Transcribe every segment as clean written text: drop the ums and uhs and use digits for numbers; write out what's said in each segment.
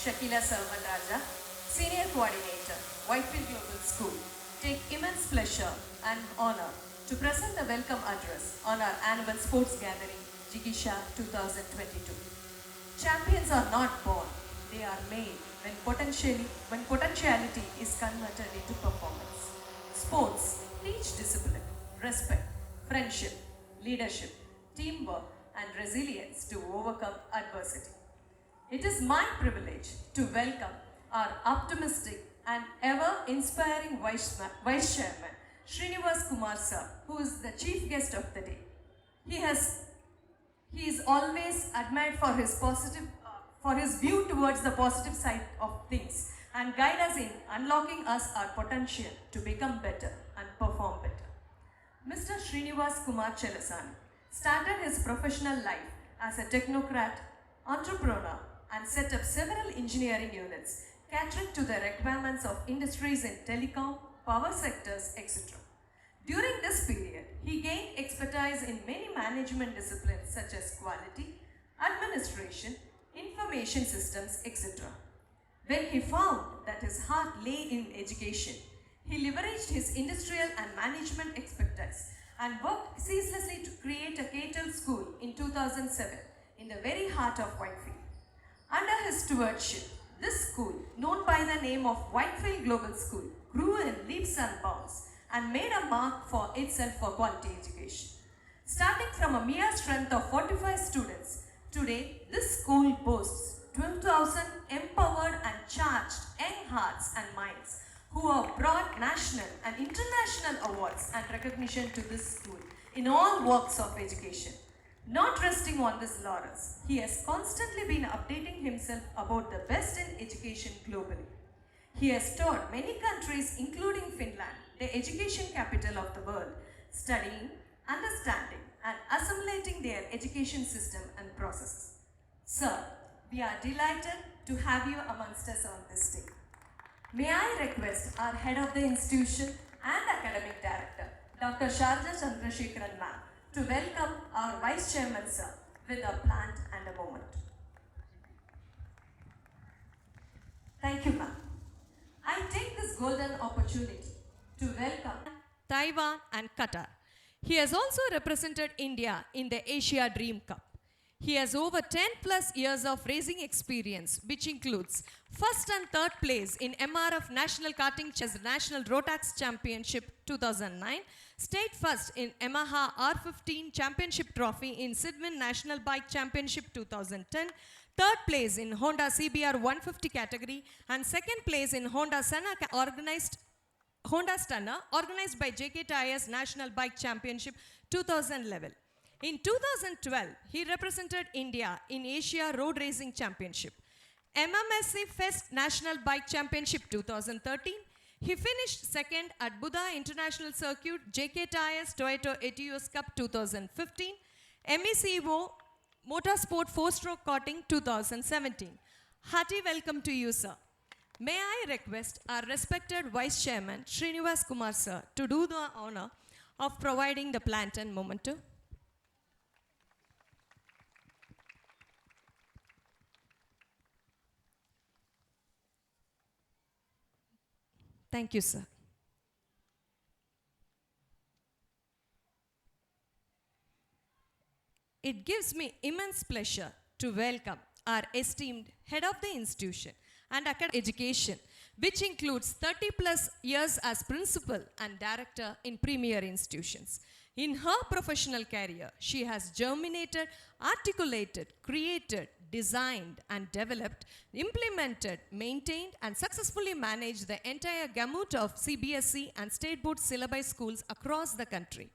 Shakila Salvanraja, Senior Coordinator, Whitefield Global School, take immense pleasure and honor to present the welcome address on our annual sports gathering, Jigisha 2022. Champions are not born, they are made when potentiality is converted into performance. Sports teach discipline, respect, friendship, leadership, teamwork, and resilience to overcome adversity. It is my privilege to welcome our optimistic and ever-inspiring Vice Chairman, Srinivas Kumar Sir, who is the chief guest of the day. He is always admired for his view towards the positive side of things and guide us in unlocking us our potential to become better and perform better. Mr. Srinivas Kumar Chelasani started his professional life as a technocrat, entrepreneur, and set up several engineering units catering to the requirements of industries in telecom, power sectors, etc. During this period, he gained expertise in many management disciplines such as quality, administration, information systems, etc. When he found that his heart lay in education, he leveraged his industrial and management expertise and worked ceaselessly to create a Parental school in 2007 in the very heart of Whitefield. Under his stewardship, this school, known by the name of Whitefield Global School, grew in leaps and bounds and made a mark for itself for quality education. Starting from a mere strength of 45 students, today this school boasts 12,000 empowered and charged young hearts and minds who have brought national and international awards and recognition to this school in all walks of education. Not resting on his laurels, he has constantly been updating himself about the best in education globally. He has taught many countries, including Finland, the education capital of the world, studying, understanding, and assimilating their education system and processes. Sir, we are delighted to have you amongst us on this day. May I request our head of the institution and academic director, Dr. Sharja Chandrasekharan ma'am, to welcome our Vice Chairman sir with a plant and a moment. Thank you, ma'am. I take this golden opportunity to welcome Taiwan and Qatar. He has also represented India in the Asia Dream Cup. He has over 10 plus years of racing experience, which includes first and third place in MRF National Karting Chess National Rotax Championship 2009, state first in Yamaha R15 Championship Trophy in Sidwin National Bike Championship 2010, third place in Honda CBR 150 category, and second place in Honda Stunner organized by JK Tyres National Bike Championship 2011. In 2012, he represented India in Asia Road Racing Championship, MMSC Fest National Bike Championship 2013. He finished second at Buddha International Circuit JK Tyres Toyota Etios Cup 2015, MECO Motorsport 4-stroke karting 2017. Hearty welcome to you, sir. May I request our respected Vice Chairman Srinivas Kumar sir to do the honor of providing the plant and memento. Thank you, sir. It gives me immense pleasure to welcome our esteemed head of the institution and academic education, which includes 30 plus years as principal and director in premier institutions. In her professional career, she has germinated, articulated, created, designed and developed, implemented, maintained and successfully managed the entire gamut of CBSE and state board syllabi schools across the country.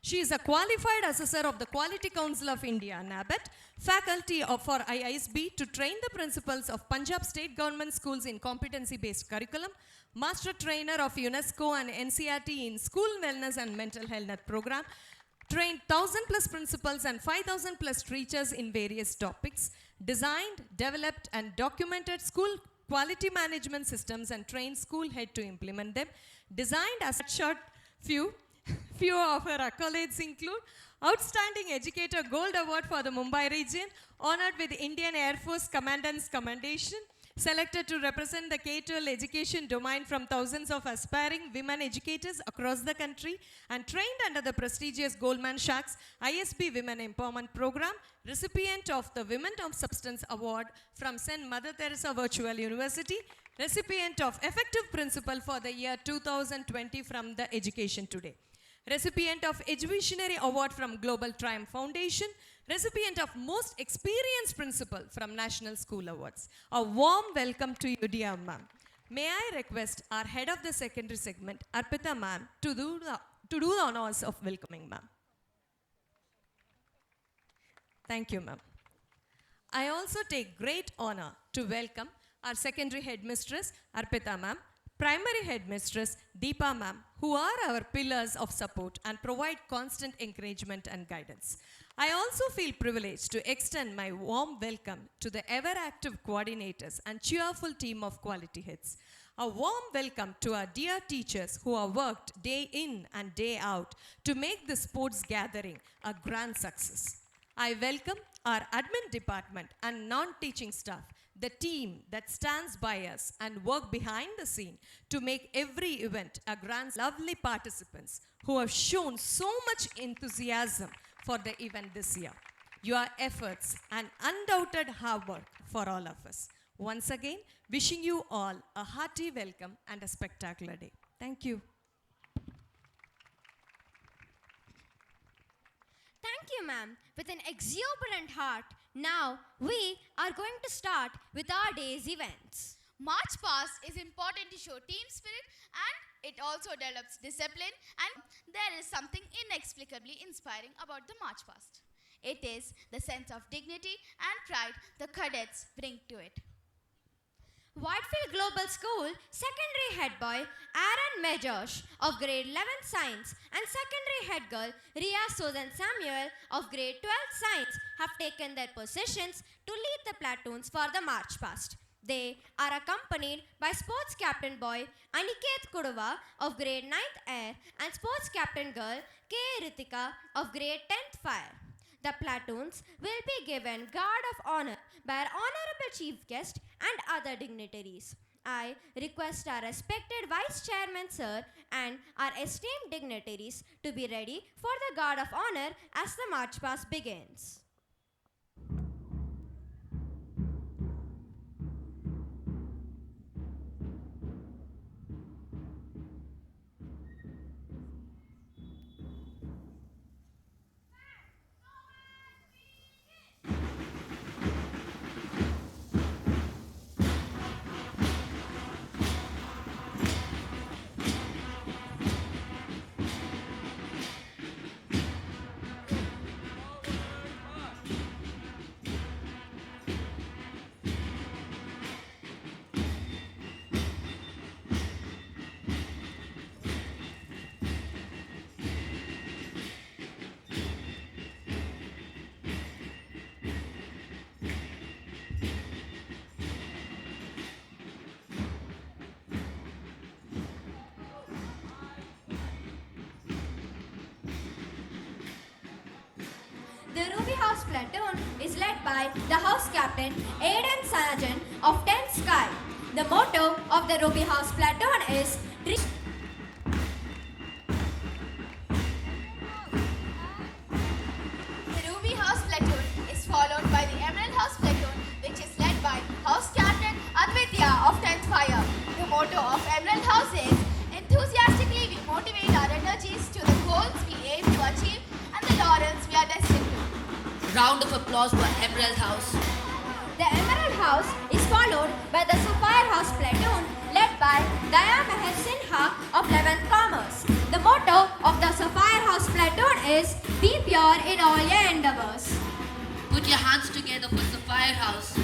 She is a qualified assessor of the Quality Council of India, NABET, faculty for IISB to train the principals of Punjab state government schools in competency-based curriculum, master trainer of UNESCO and NCRT in school wellness and mental health program, trained 1,000 plus principals and 5,000 plus teachers in various topics, designed, developed and documented school quality management systems and trained school head to implement them, designed as a short few of her accolades include Outstanding Educator Gold Award for the Mumbai region, honored with Indian Air Force Commandant's Commendation, Selected to represent the K-12 education domain from thousands of aspiring women educators across the country and trained under the prestigious Goldman Sachs ISB Women Empowerment Program, recipient of the Women of Substance Award from St. Mother Teresa Virtual University, recipient of Effective Principal for the year 2020 from the Education Today, recipient of Eduvisionary Award from Global Triumph Foundation, recipient of Most Experienced Principal from National School Awards. A warm welcome to you, dear ma'am. May I request our head of the secondary segment, Arpita ma'am, to do the honors of welcoming ma'am. Thank you, ma'am. I also take great honor to welcome our secondary headmistress, Arpita ma'am, primary headmistress, Deepa ma'am, who are our pillars of support and provide constant encouragement and guidance. I also feel privileged to extend my warm welcome to the ever-active coordinators and cheerful team of quality heads. A warm welcome to our dear teachers who have worked day in and day out to make this sports gathering a grand success. I welcome our admin department and non-teaching staff, the team that stands by us and work behind the scene to make every event a grand, lovely participants who have shown so much enthusiasm for the event this year. Your efforts and undoubted hard work for all of us. Once again, wishing you all a hearty welcome and a spectacular day. Thank you. Thank you, ma'am. With an exuberant heart, now we are going to start with our day's events. March Past is important to show team spirit, and it also develops discipline, and there is something inexplicably inspiring about the March Past. It is the sense of dignity and pride the cadets bring to it. Whitefield Global School secondary head boy Aaron Mejosh of grade 11 science and secondary head girl Ria Susan Samuel of grade 12 science have taken their positions to lead the platoons for the March Past. They are accompanied by sports captain boy Aniket Kuduva of grade 9th Air and sports captain girl K. Ritika of grade 10th Fire. The platoons will be given guard of honor by our honorable chief guest and other dignitaries. I request our respected Vice Chairman Sir and our esteemed dignitaries to be ready for the guard of honor as the March Past begins. The Ruby House platoon is led by the house captain Aidan Sanajan of 10th Sky. The motto of the Ruby House platoon is the Ruby House platoon is followed by the Emerald House platoon, which is led by house captain Advitya of 10th Fire. The motto of Emerald House is enthusiastically we motivate our energies to the goals we aim to achieve and the laurels we are destined to. Round of applause for Emerald House. The Emerald House is followed by the Sapphire House platoon led by Daya Meher Sinha of 11th Commerce. The motto of the Sapphire House platoon is be pure in all your endeavors. Put your hands together for Sapphire House.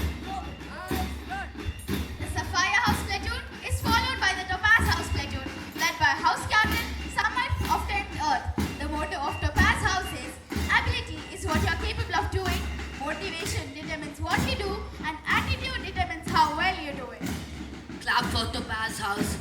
The Sapphire House platoon is followed by the Topaz House platoon led by house captain Samad of 10th Earth. The motto of Topaz House is ability is what you are capable of doing, motivation determines what you do, and attitude determines how well you do it. Clap for Topaz House.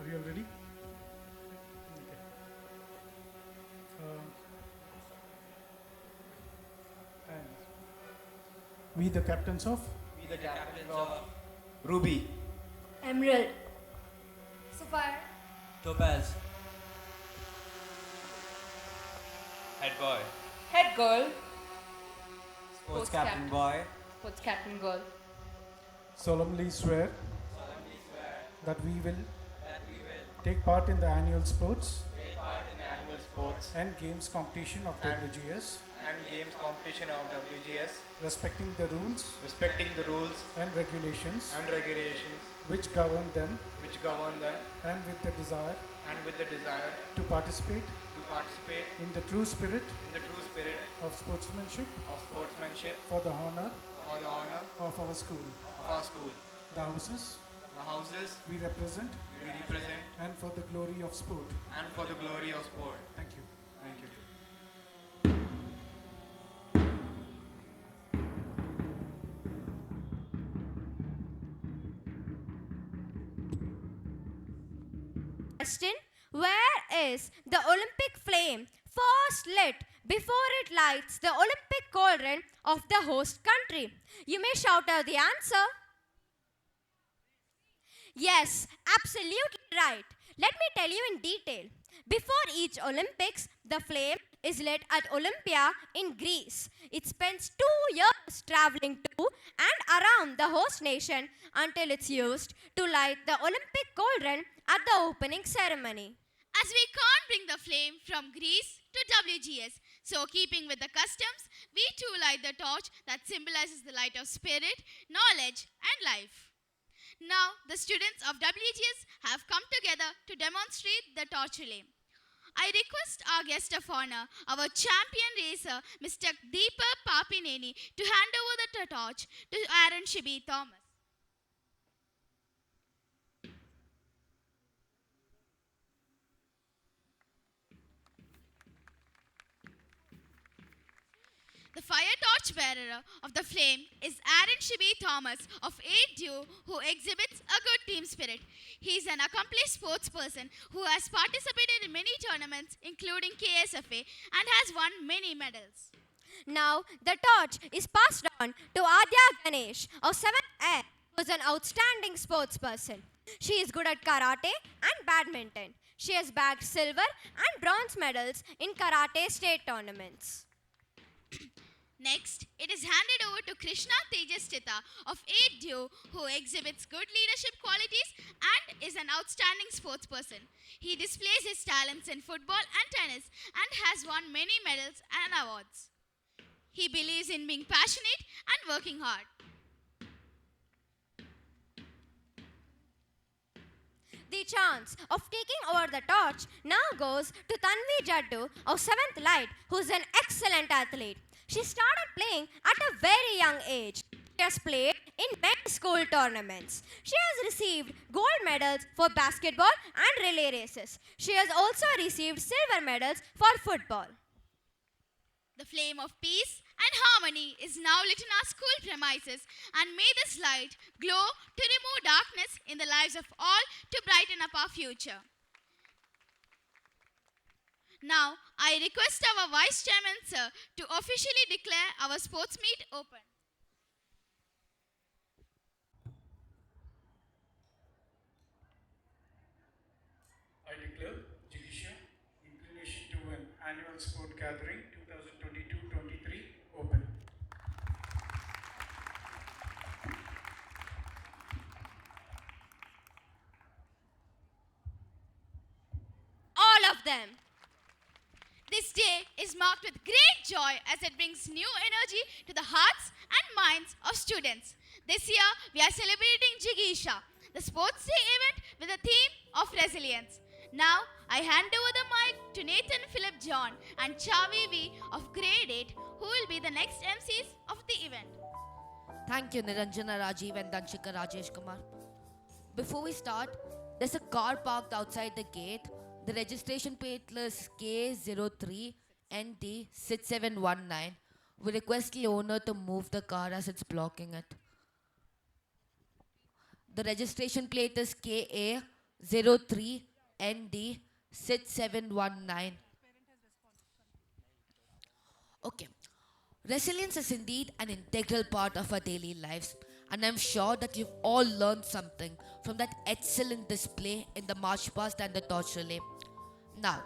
Are you all ready? Okay. And we, the captains of We the captains of Ruby, Emerald. Sapphire. Topaz, Head Boy, Head girl, Sports Captain Boy, sports captain girl. solemnly swear that we will take part in the annual sports annual sports and games competition of WGS, and games competition of WGS, respecting the rules respecting the rules and regulations and regulations which govern them, which govern them, and with the desire and with the desire to participate to participate in the true spirit in the true spirit of sportsmanship of sportsmanship for the honor for the honor of our school. of our school, The houses the houses we represent we represent, and for the glory of sport. and for the glory of sport. Thank you. Thank you. Question: where is the Olympic flame first lit before it lights the Olympic cauldron of the host country? You may shout out the answer. Yes, absolutely right. Let me tell you in detail. Before each Olympics, the flame is lit at Olympia in Greece. It spends 2 years traveling to and around the host nation until it's used to light the Olympic cauldron at the opening ceremony. As we can't bring the flame from Greece to WGS, so keeping with the customs, we too light the torch that symbolizes the light of spirit, knowledge, and life. Now, the students of WGS have come together to demonstrate the torch relay. I request our guest of honor, our champion racer, Mr. Deepa Papineni, to hand over the torch to Aaron Shibi Thomas. The fire torch bearer of the flame is Aaron Shibi Thomas of 8 who exhibits a good team spirit. He is an accomplished sports person who has participated in many tournaments including KSFA and has won many medals. Now, the torch is passed on to Adya Ganesh of 7th A, who is an outstanding sports person. She is good at karate and badminton. She has bagged silver and bronze medals in karate state tournaments. Next, it is handed over to Krishna Tejas Tita of 8 who exhibits good leadership qualities and is an outstanding sports person. He displays his talents in football and tennis and has won many medals and awards. He believes in being passionate and working hard. The chance of taking over the torch now goes to Tanvi Jaddu of 7th Light, who is an excellent athlete. She started playing at a very young age. She has played in many school tournaments. She has received gold medals for basketball and relay races. She has also received silver medals for football. The flame of peace and harmony is now lit in our school premises, and may this light glow to remove darkness in the lives of all to brighten up our future. Now, I request our Vice Chairman, Sir, to officially declare our sports meet open. I declare Jigisha Inclination to an Annual Sport Gathering 2022-23 open. All of them. This day is marked with great joy as it brings new energy to the hearts and minds of students. This year, we are celebrating Jigisha, the sports day event with a theme of resilience. Now, I hand over the mic to Nathan Philip John and Chavi V of grade 8, who will be the next MCs of the event. Thank you, Niranjana Rajiv and Danshika Rajesh Kumar. Before we start, there's a car parked outside the gate. The registration plate is K03NT6719. We request the owner to move the car as it's blocking it. The registration plate is 03 ND 6719. Okay. Resilience is indeed an integral part of our daily lives, and I'm sure that you've all learned something from that excellent display in the march past and the torch relay. Now,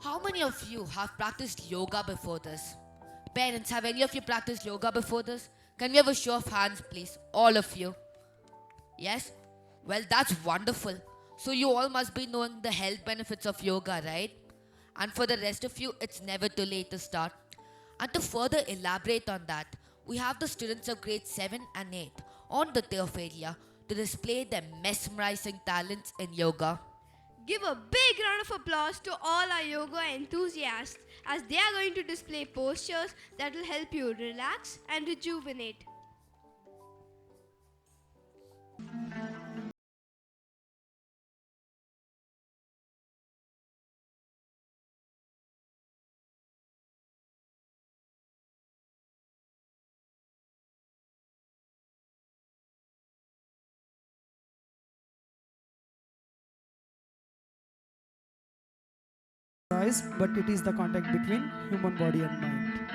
how many of you have practiced yoga before this? Parents, have any of you practiced yoga before this? Can we have a show of hands, please? All of you. Yes? Well, that's wonderful. So, you all must be knowing the health benefits of yoga, right? And for the rest of you, it's never too late to start. And to further elaborate on that, we have the students of grade 7 and 8 on the turf area to display their mesmerizing talents in yoga. Give a big round of applause to all our yoga enthusiasts as they are going to display postures that will help you relax and rejuvenate. Eyes, but it is the contact between human body and mind.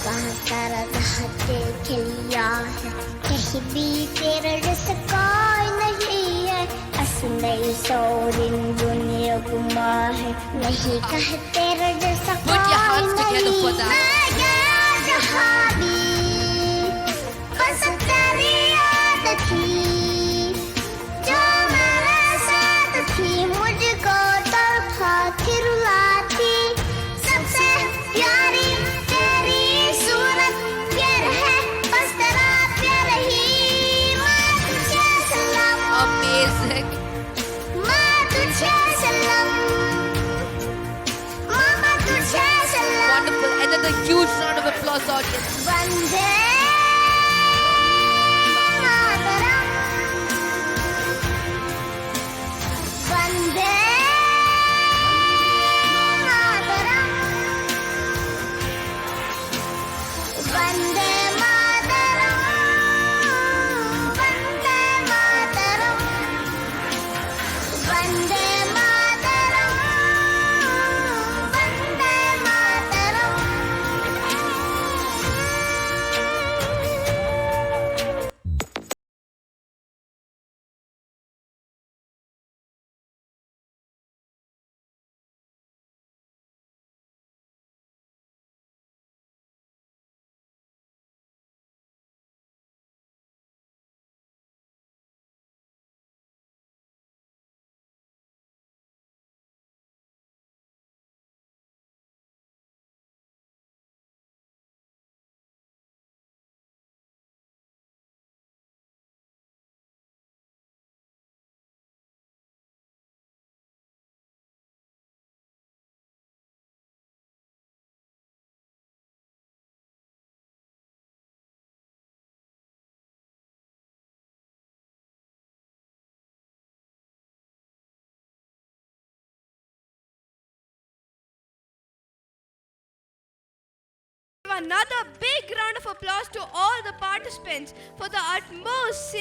वहाँ सारा राहत देख लिया है कहीं भी तेरा जैसा कोई नहीं है असली सोरिन दुनिया गुमा है नहीं कहे तेरा जैसा Put your hands कोई together नहीं for that. मैं गया जहाँ भी बस तेरी याद थी जो मेरे साथ थी मुझको तड़पा के रुलाती सबसे प्यारी तेरी सूरत प्यार है बस तेरा प्यार ही मैं तुझे सलाम Amazing. मैं तुझे सलाम मैं तुझे सलाम Wonderful. Another huge round of applause, audience. Vande Mataram Vande Mataram Vande Mataram Vande Mataram Vande Mataram Vande Mataram Another big round of applause to all the participants for the utmost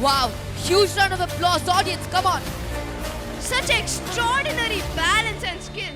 Wow. Huge round of applause, audience. Come on. such extraordinary balance and skill.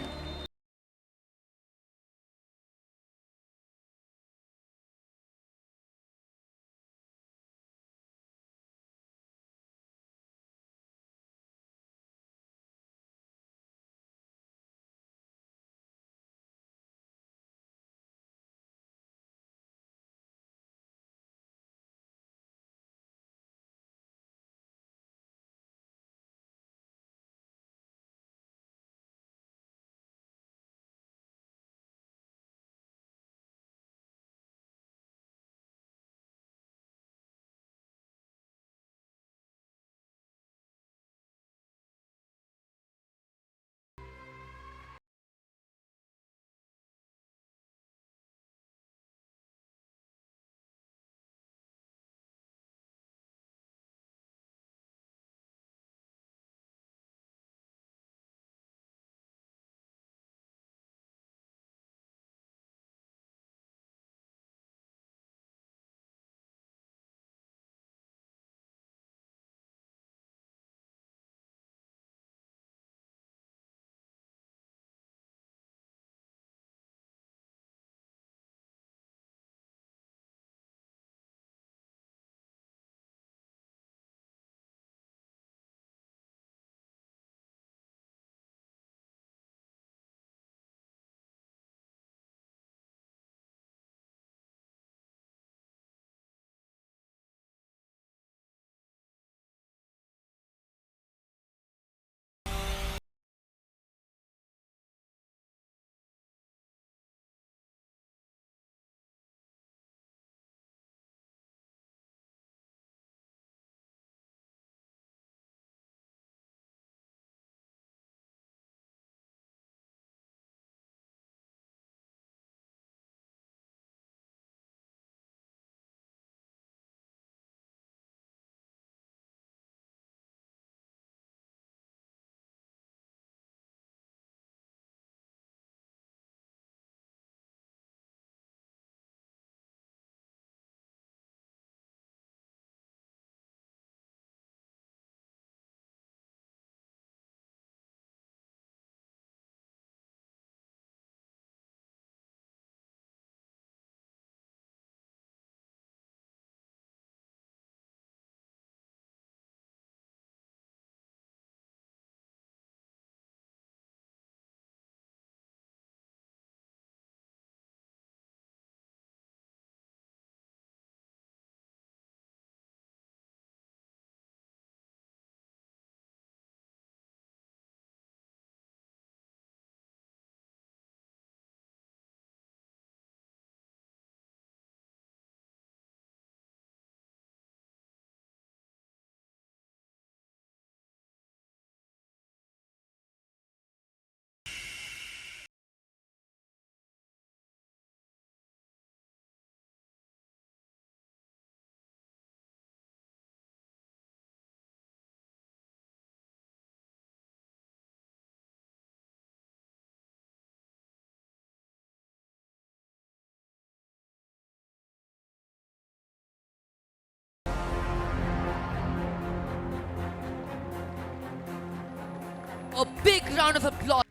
A big round of applause.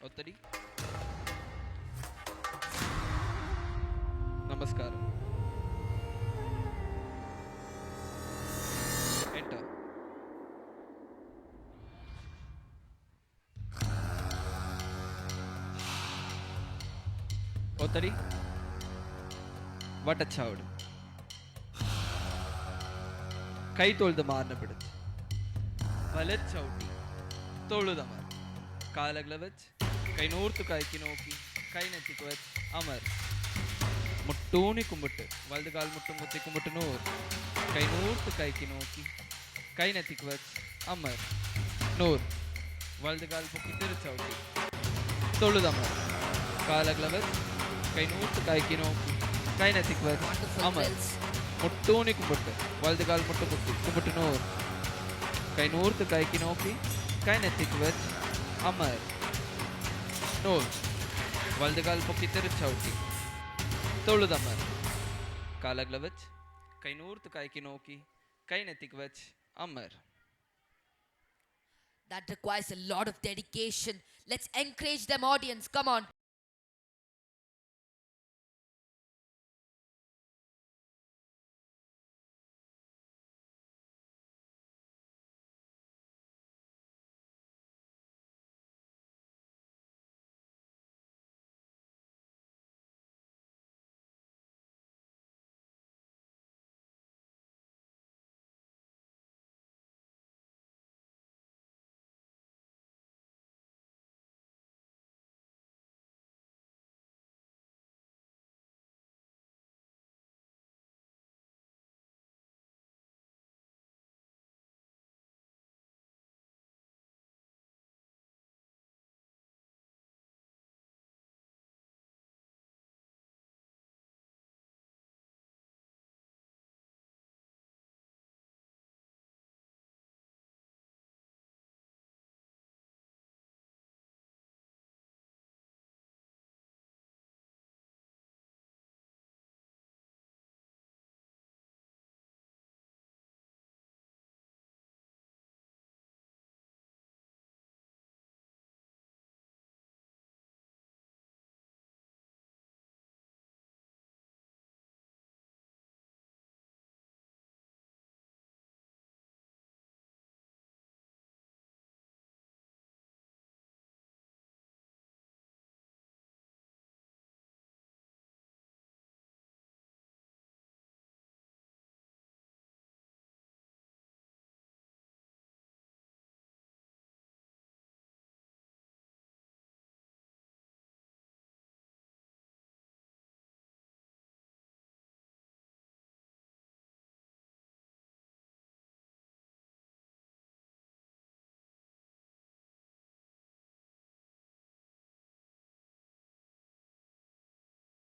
ഒത്തടി നമസ്കാരം Enter. ഒത്തടി വട്ടച്ചാവട് കൈ തൊഴുത് മാറിനെ പിടിച്ച് വലച്ചവിട്ടി തൊഴുതമർ കാലകളെ വെച്ച് കൈ നൂർത്ത് കൈക്ക് നോക്കി കൈ നെറ്റിക്ക് വെച്ച് അമർ മുട്ടൂണി കുമ്പിട്ട് വലത് കാൽ മുട്ടും കുത്തി കുമ്പിട്ട് നൂർ കൈ നൂർത്ത് കൈക്ക് നോക്കി കൈ നെറ്റിക്ക് വെച്ച് അമർ നൂർ വലത് കാൽ പൊക്കി തിരിച്ചവിട്ടി തൊഴുതമർ കാലകളെ വെച്ച് കൈ നൂർത്ത് കൈക്ക് നോക്കി കൈ നെറ്റിക്ക് വെച്ച് അമർ മുട്ടൂണി കുമ്പിട്ട് വലത് കാൽ മുട്ടും കുത്തി കുമ്പിട്ട് നൂർ കൈ നൂർത്ത് കൈക്ക് നോക്കി കൈ നെറ്റിക്ക് വെച്ച് അമർ നൂർ വലത് കാൽ പൊക്കി തിരിച്ചവിട്ടി തൊഴുതമർ കാലകളെ വെച്ച് കൈ നൂർത്ത് കൈക്ക് നോക്കി കൈ നെറ്റിക്ക് വെച്ച് Amar. That requires a lot of dedication. Let's encourage them, audience. Come on.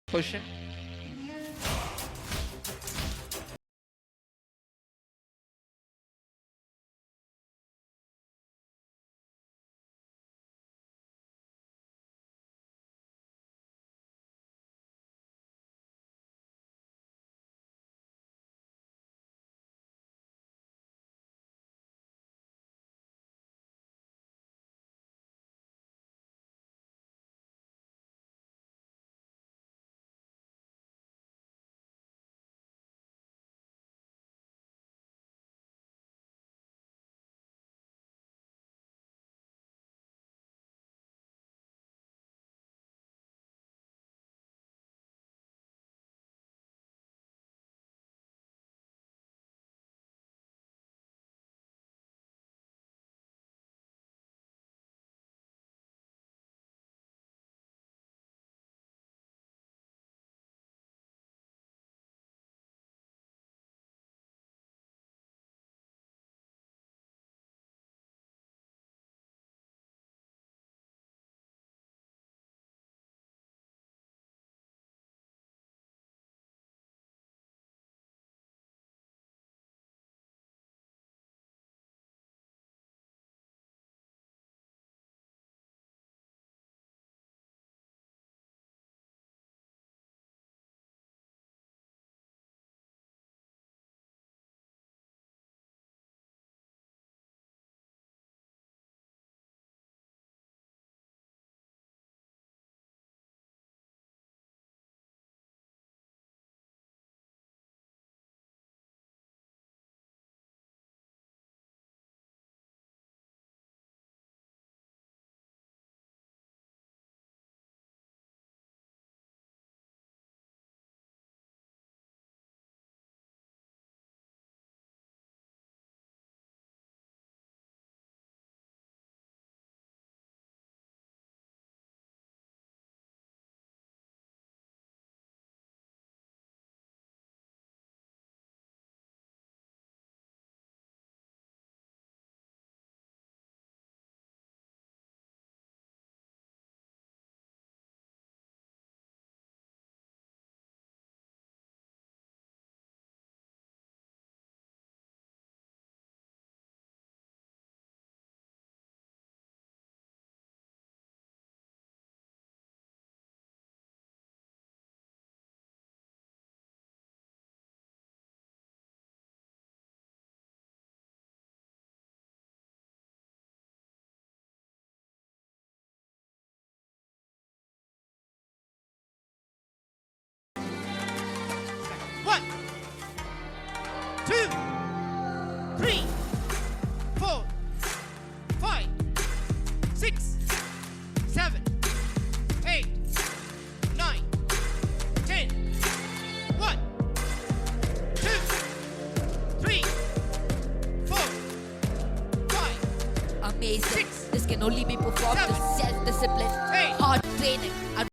Question. only be performed with self-discipline, hard training, and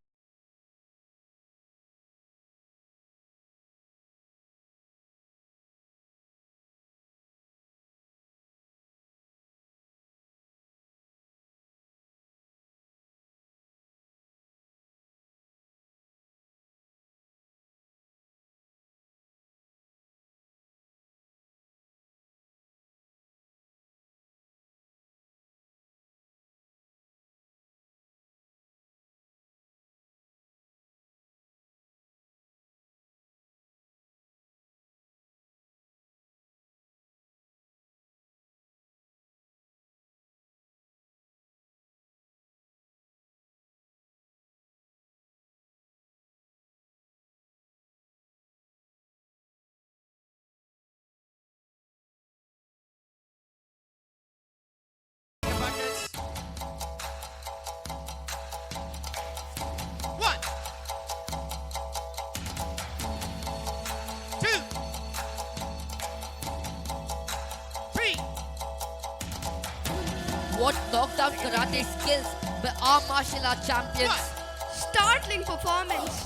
what knockdown karate skills by our martial art champions. Startling performance.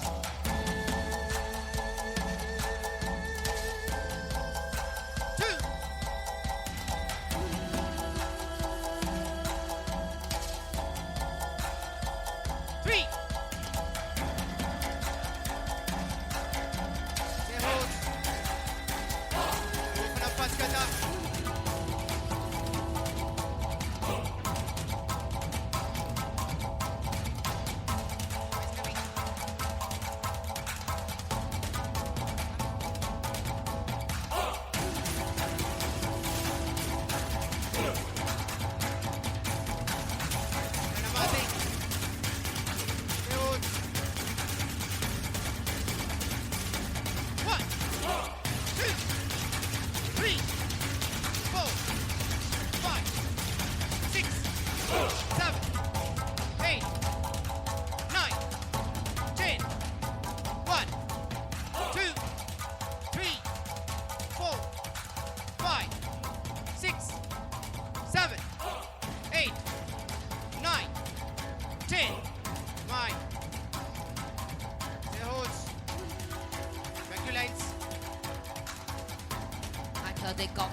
And here they come.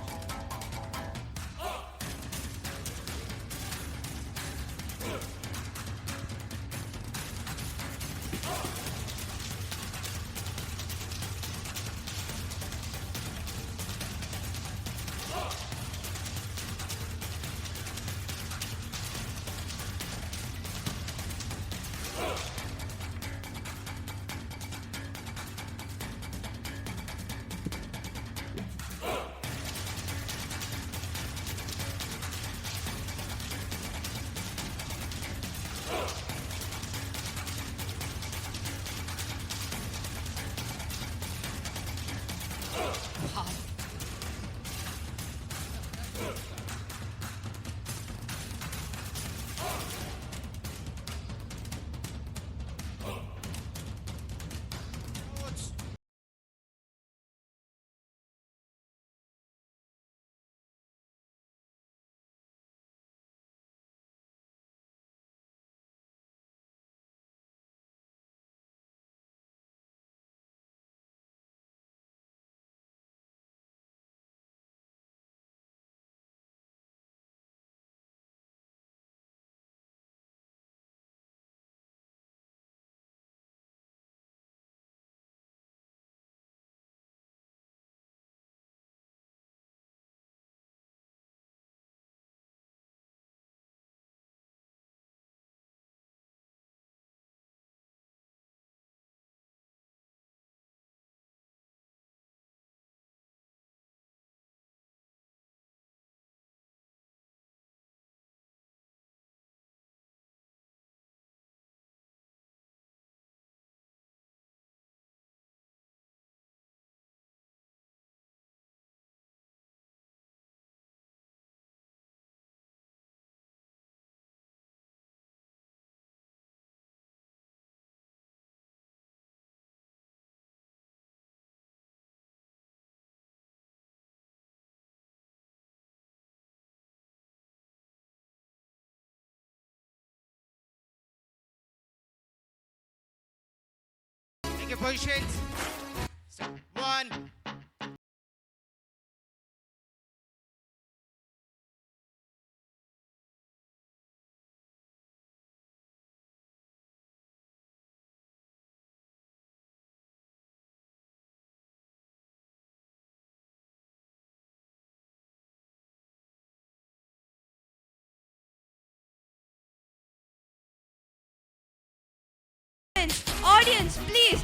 Take your positions. Step 1. Audience, please.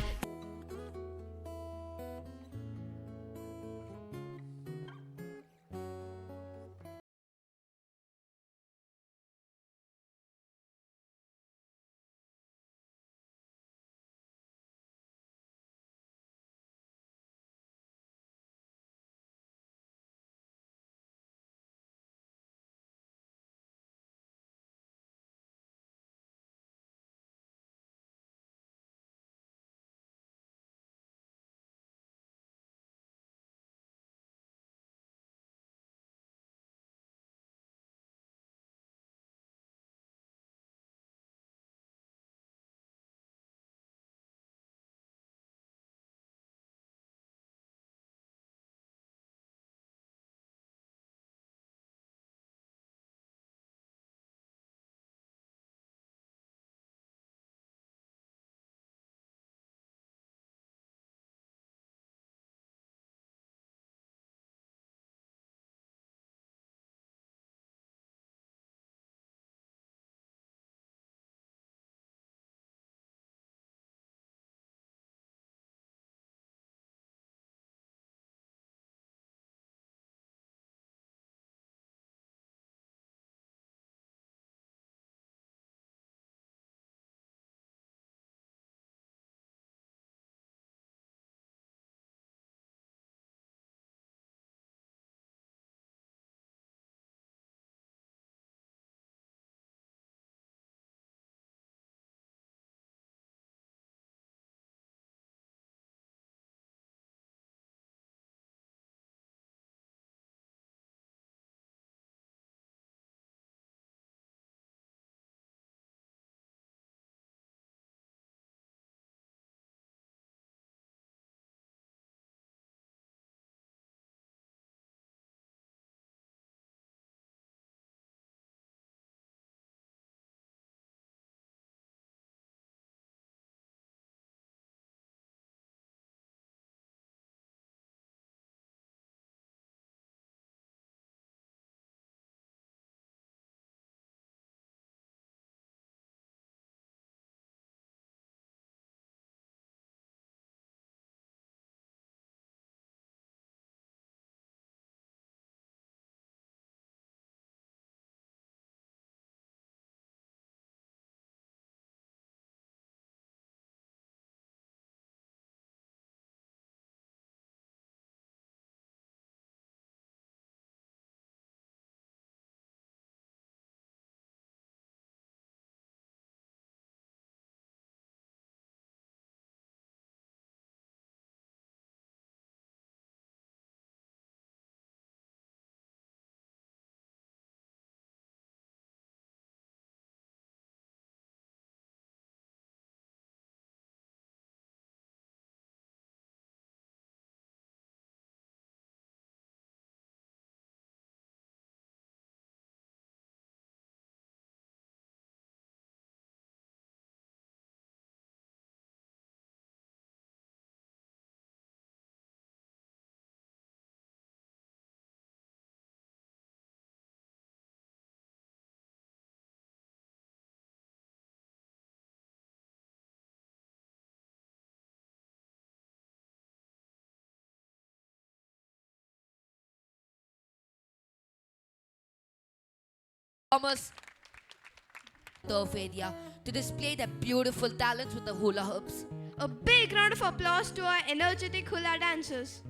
Thomas turf area to display their beautiful talents with the hula hoops. A big round of applause to our energetic hula dancers.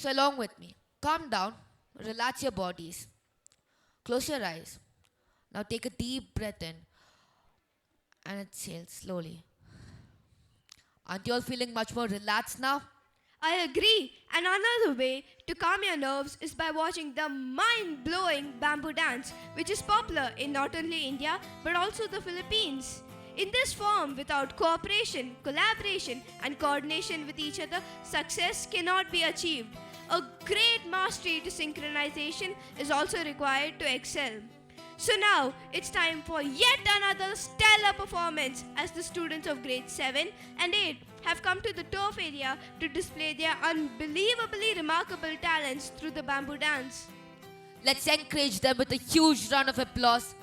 So, along with me, calm down, relax your bodies, close your eyes. Now, take a deep breath in and exhale slowly. Aren't you all feeling much more relaxed now? I agree. And another way to calm your nerves is by watching the mind-blowing bamboo dance, which is popular in not only India but also the Philippines. In this form, without cooperation, collaboration, and coordination with each other, success cannot be achieved. A great mastery to synchronization is also required to excel. So now it's time for yet another stellar performance as the students of grades 7 and 8 have come to the turf area to display their unbelievably remarkable talents through the bamboo dance. Let's encourage them with a huge round of applause.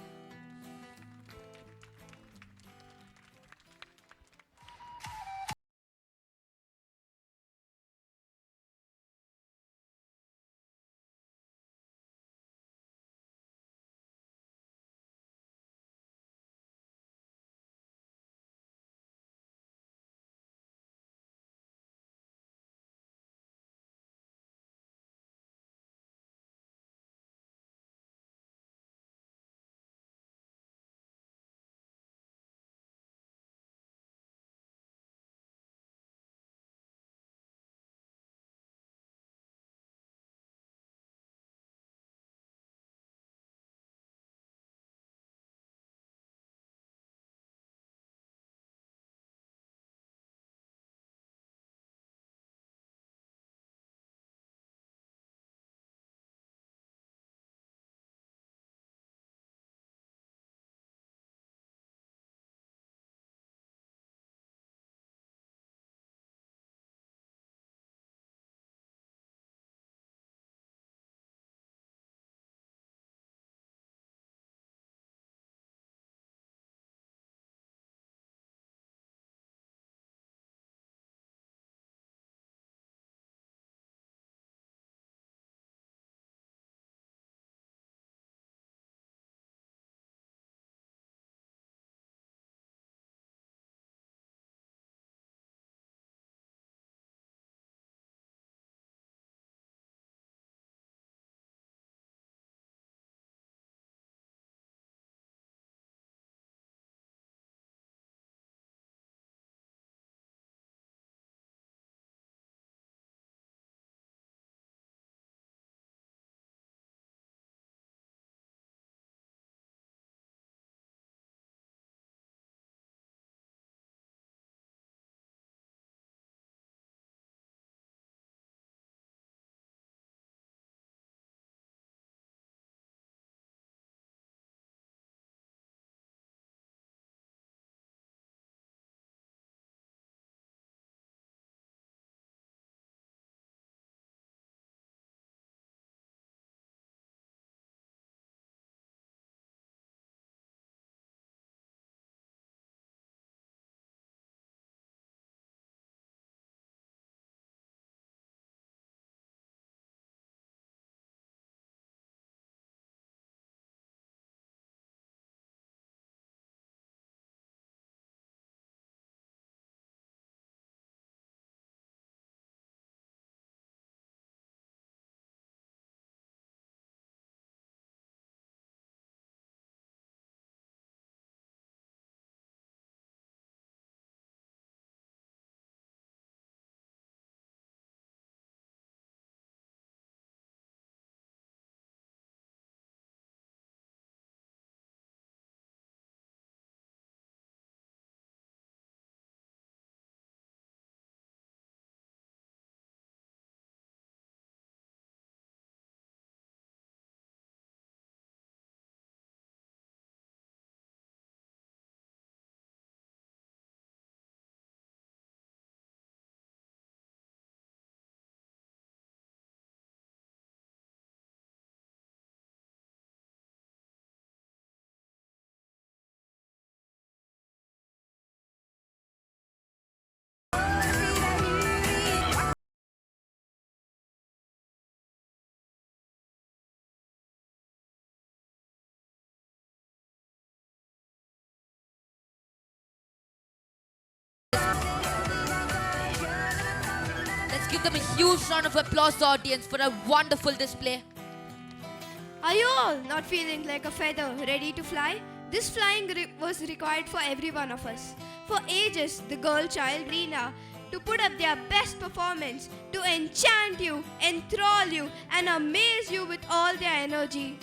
give them a huge round of applause, audience, for a wonderful display. Are you all not feeling like a feather ready to fly? This flying was required for every one of us. For ages, the girl child Reena to put up their best performance, to enchant you, enthrall you, and amaze you with all their energy.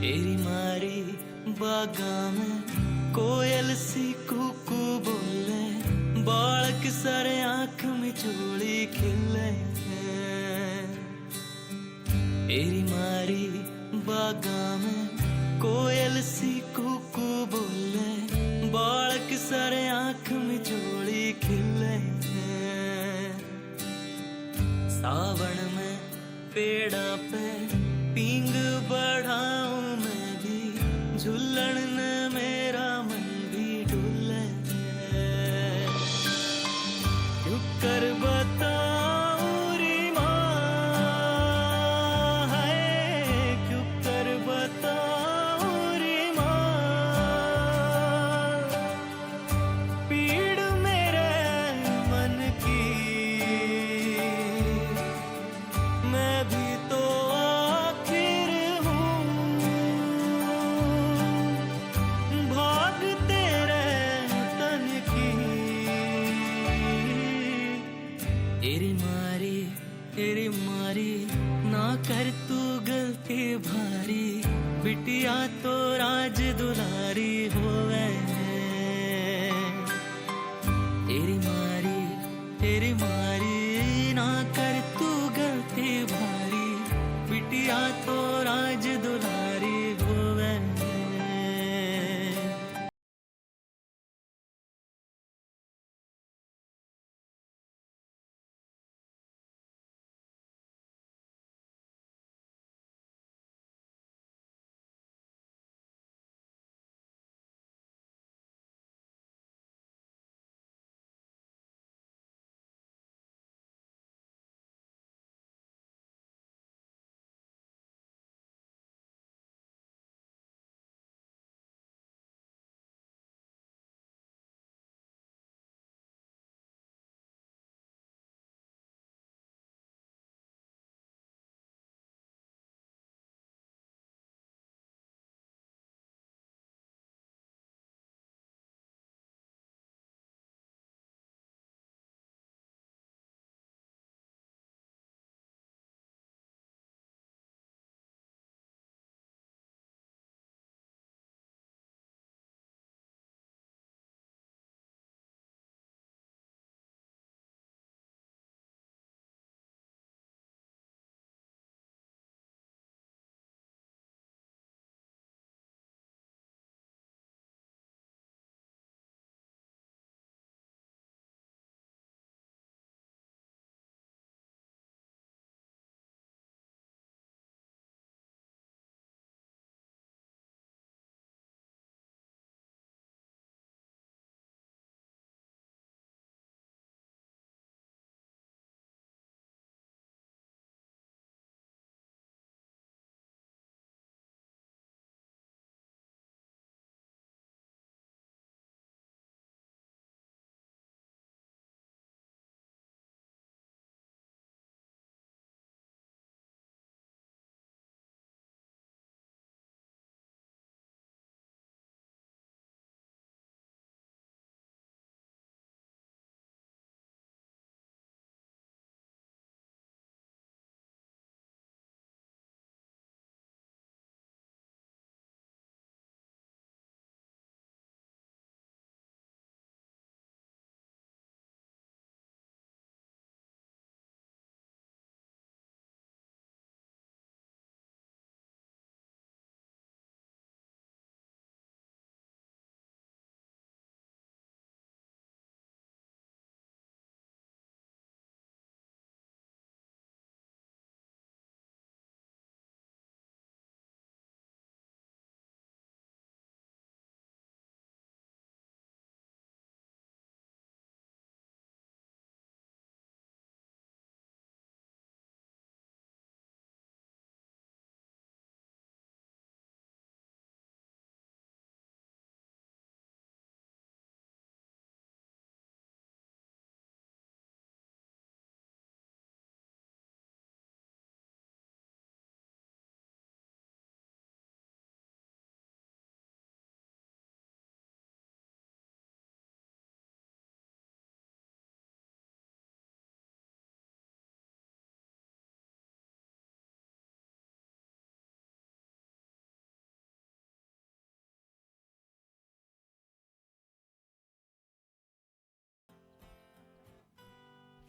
तेरी मारी बागा में कोयल सी कुकू बोले, बालक सारे आंख में चोली खिले। तेरी मारी बागा में कोयल सी कुकू बोले, बालक सारे आंख में चोली खिले। सावन में पेड़ा पे पींग बढ़ाऊं मैं भी, झूलण ने मेरा मन भी डुले। क्यों कर बताऊं री माँ, है क्यों कर बताऊं री माँ, पीड़ मेरे मन की मैं भी तो आखिर हूँ, भाग तेरे तन की। तेरी मारी ना कर तू गलती भारी, बिटिया तो राज दुलारी होवे। तेरी मारी ना कर तू गलती भारी, बिटिया तो राज दुलारी होवे।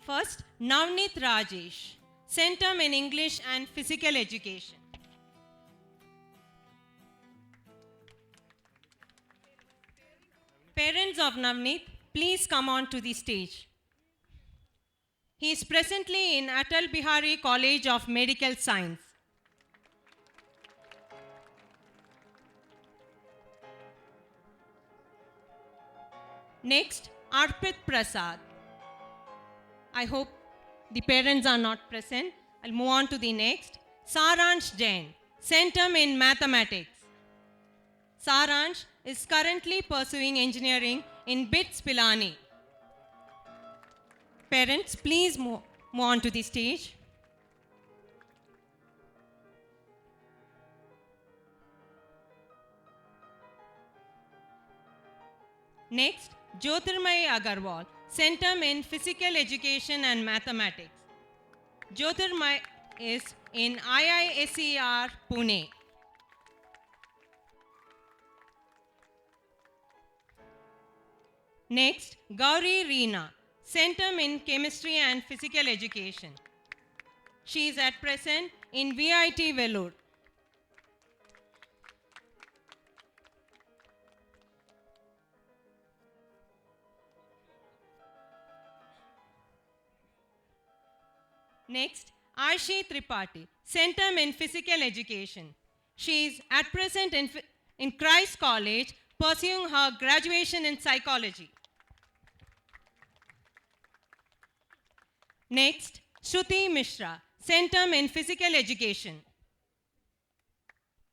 First, Navneet Rajesh, Centum in English and Physical Education. Parents of Navneet, please come on to the stage. He is presently in Atal Bihari College of Medical Science. Next, Arpit Prasad. I hope the parents are not present. I'll move on to the next. Saransh Jain, Centum in Mathematics. Saransh is currently pursuing engineering in BITS Pilani. Parents, please move on to the stage. Next, Jyotirmay Agarwal, Centum in Physical Education and Mathematics. Jyotirmay is in IISER Pune. Next, Gauri Reena, Centum in Chemistry and Physical Education. She is at present in VIT Vellore. Next, Arshi Tripathi, Centum in Physical Education. She is at present in Christ College pursuing her graduation in psychology. Next, Shruti Mishra, Centum in Physical Education.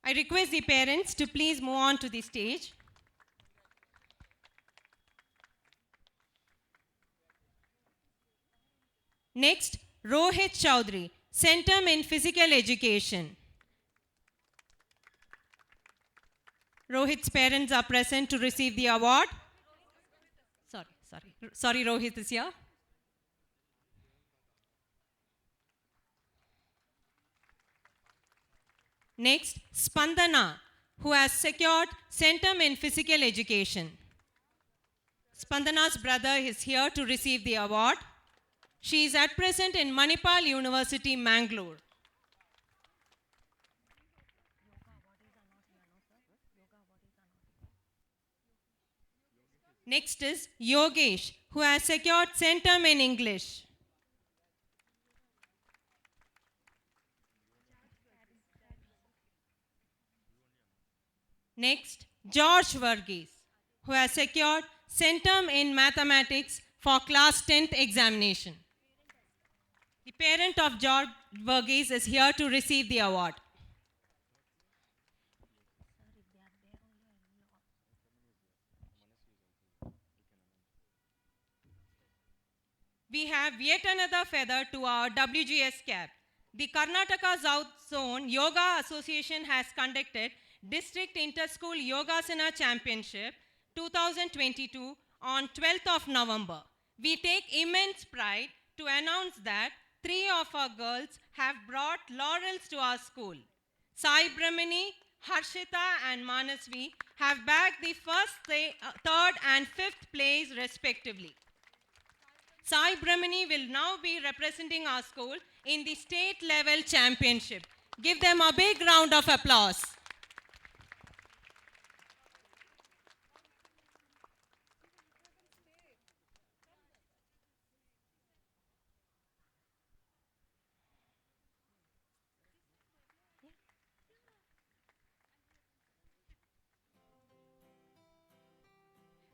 I request the parents to please move on to the stage. Next, Rohit Chaudhary, Centum in Physical Education. Rohit's parents are present to receive the award. Sorry, Rohit is here. Next, Spandana, who has secured Centum in Physical Education. Spandana's brother is here to receive the award. She is at present in Manipal University, Mangalore. Next is Yogesh, who has secured Centum in English. Next, George Varghese, who has secured Centum in Mathematics for Class 10th examination. The parent of George Varghese is here to receive the award. We have yet another feather to our WGS cap. The Karnataka South Zone Yoga Association has conducted District Inter-School Yogasana Championship 2022 on 12th of November. We take immense pride to announce that 3 of our girls have brought laurels to our school. Sai Brahmini, Harshita and Manasvi have bagged the first, third and fifth place respectively. Sai Brahmini will now be representing our school in the state level championship. Give them a big round of applause.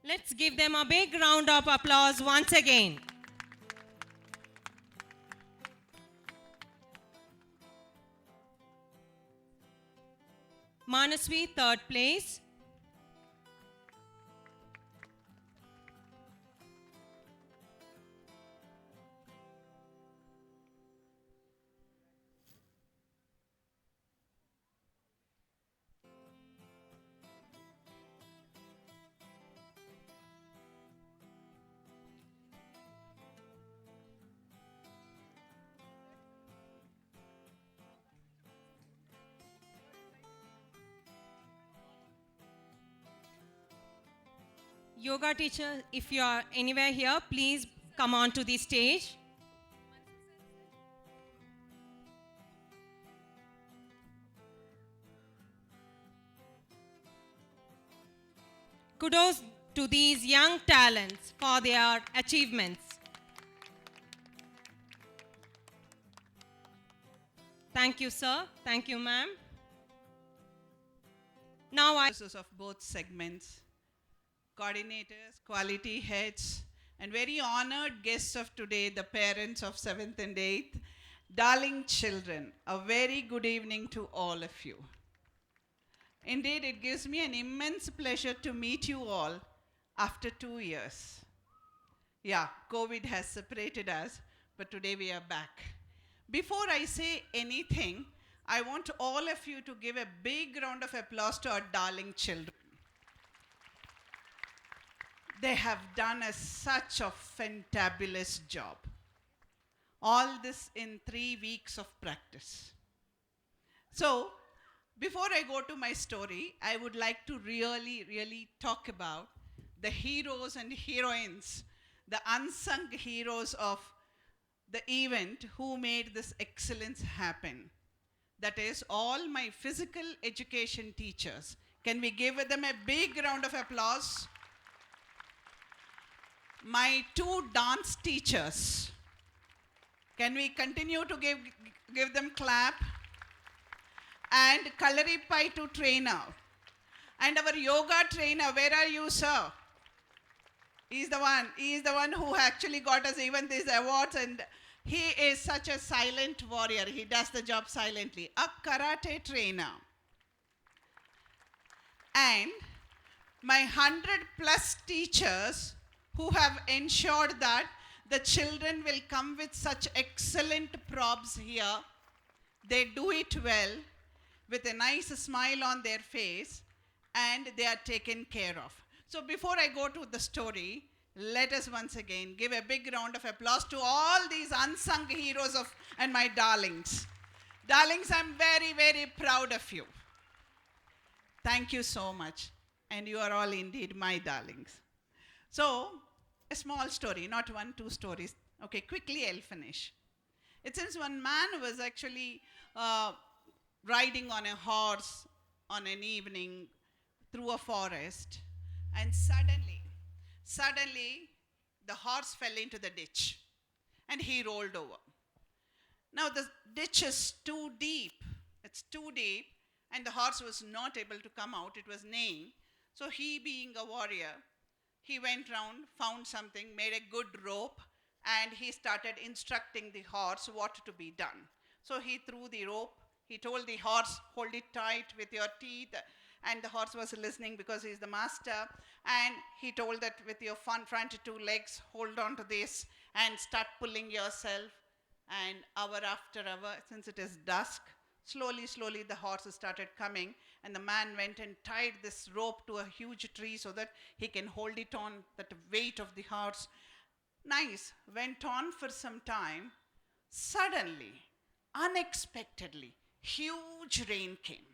Let's give them a big round of applause once again. Manasvi, third place. Yoga teacher, if you are anywhere here, please come on to the stage. Kudos to these young talents for their achievements. Thank you, sir. Thank you, ma'am. Now of both segments, coordinators, quality heads, and very honored guests of today, the parents of 7th and 8th, darling children, a very good evening to all of you. Indeed, it gives me an immense pleasure to meet you all after 2 years. Yeah, COVID has separated us, but today we are back. Before I say anything, I want all of you to give a big round of applause to our darling children. They have done such a fantabulous job. All this in 3 weeks of practice. So, before I go to my story, I would like to really talk about the heroes and heroines, the unsung heroes of the event who made this excellence happen. That is, all my physical education teachers. Can we give them a big round of applause? My 2 dance teachers. Can we continue to give them clap? And Kalaripaitu trainer. And our yoga trainer, where are you, sir? He is the one who actually got us even these awards, and he is such a silent warrior. He does the job silently. A karate trainer. And my 100+ teachers who have ensured that the children will come with such excellent props here. They do it well with a nice smile on their face, and they are taken care of. So before I go to the story, let us once again give a big round of applause to all these unsung heroes and my darlings. Darlings, I'm very proud of you. Thank you so much. And you are all indeed my darlings. So, a small story, not 1, 2 stories. Okay, quickly I'll finish. It seems one man was actually riding on a horse on an evening through a forest, and suddenly the horse fell into the ditch and he rolled over. Now the ditch is too deep. It's too deep, and the horse was not able to come out. It was neighing. So he, being a warrior, he went round, found something, made a good rope, and he started instructing the horse what to be done. So he threw the rope. He told the horse, hold it tight with your teeth. And the horse was listening because he's the master. And he told that with your front 2 legs, hold on to this and start pulling yourself. And hour after hour, since it is dusk, slowly the horse started coming. And the man went and tied this rope to a huge tree so that he can hold it on, that weight of the horse. Nice. Went on for some time. Suddenly, unexpectedly, huge rain came.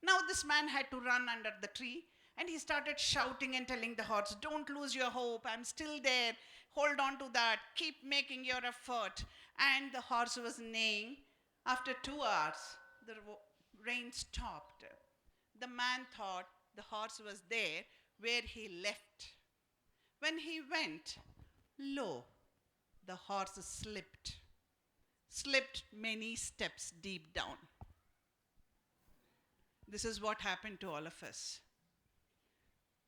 Now this man had to run under the tree, and he started shouting and telling the horse, don't lose your hope, I'm still there, hold on to that, keep making your effort. And the horse was neighing. After 2 hours, the rain stopped. The man thought the horse was there where he left. When he went, lo, the horse slipped many steps deep down. This is what happened to all of us.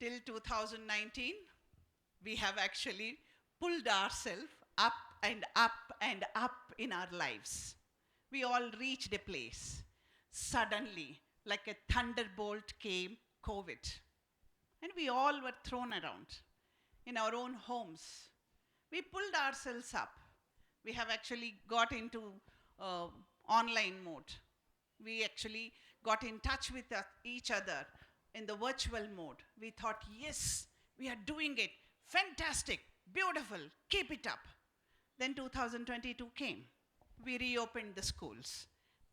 Till 2019, we have actually pulled ourselves up and up and up in our lives. We all reached a place. Suddenly, like a thunderbolt came COVID. And we all were thrown around in our own homes. We pulled ourselves up. We have actually got into online mode. We actually got in touch with each other in the virtual mode. We thought, yes, we are doing it. Fantastic, beautiful, keep it up. Then 2022 came. We reopened the schools.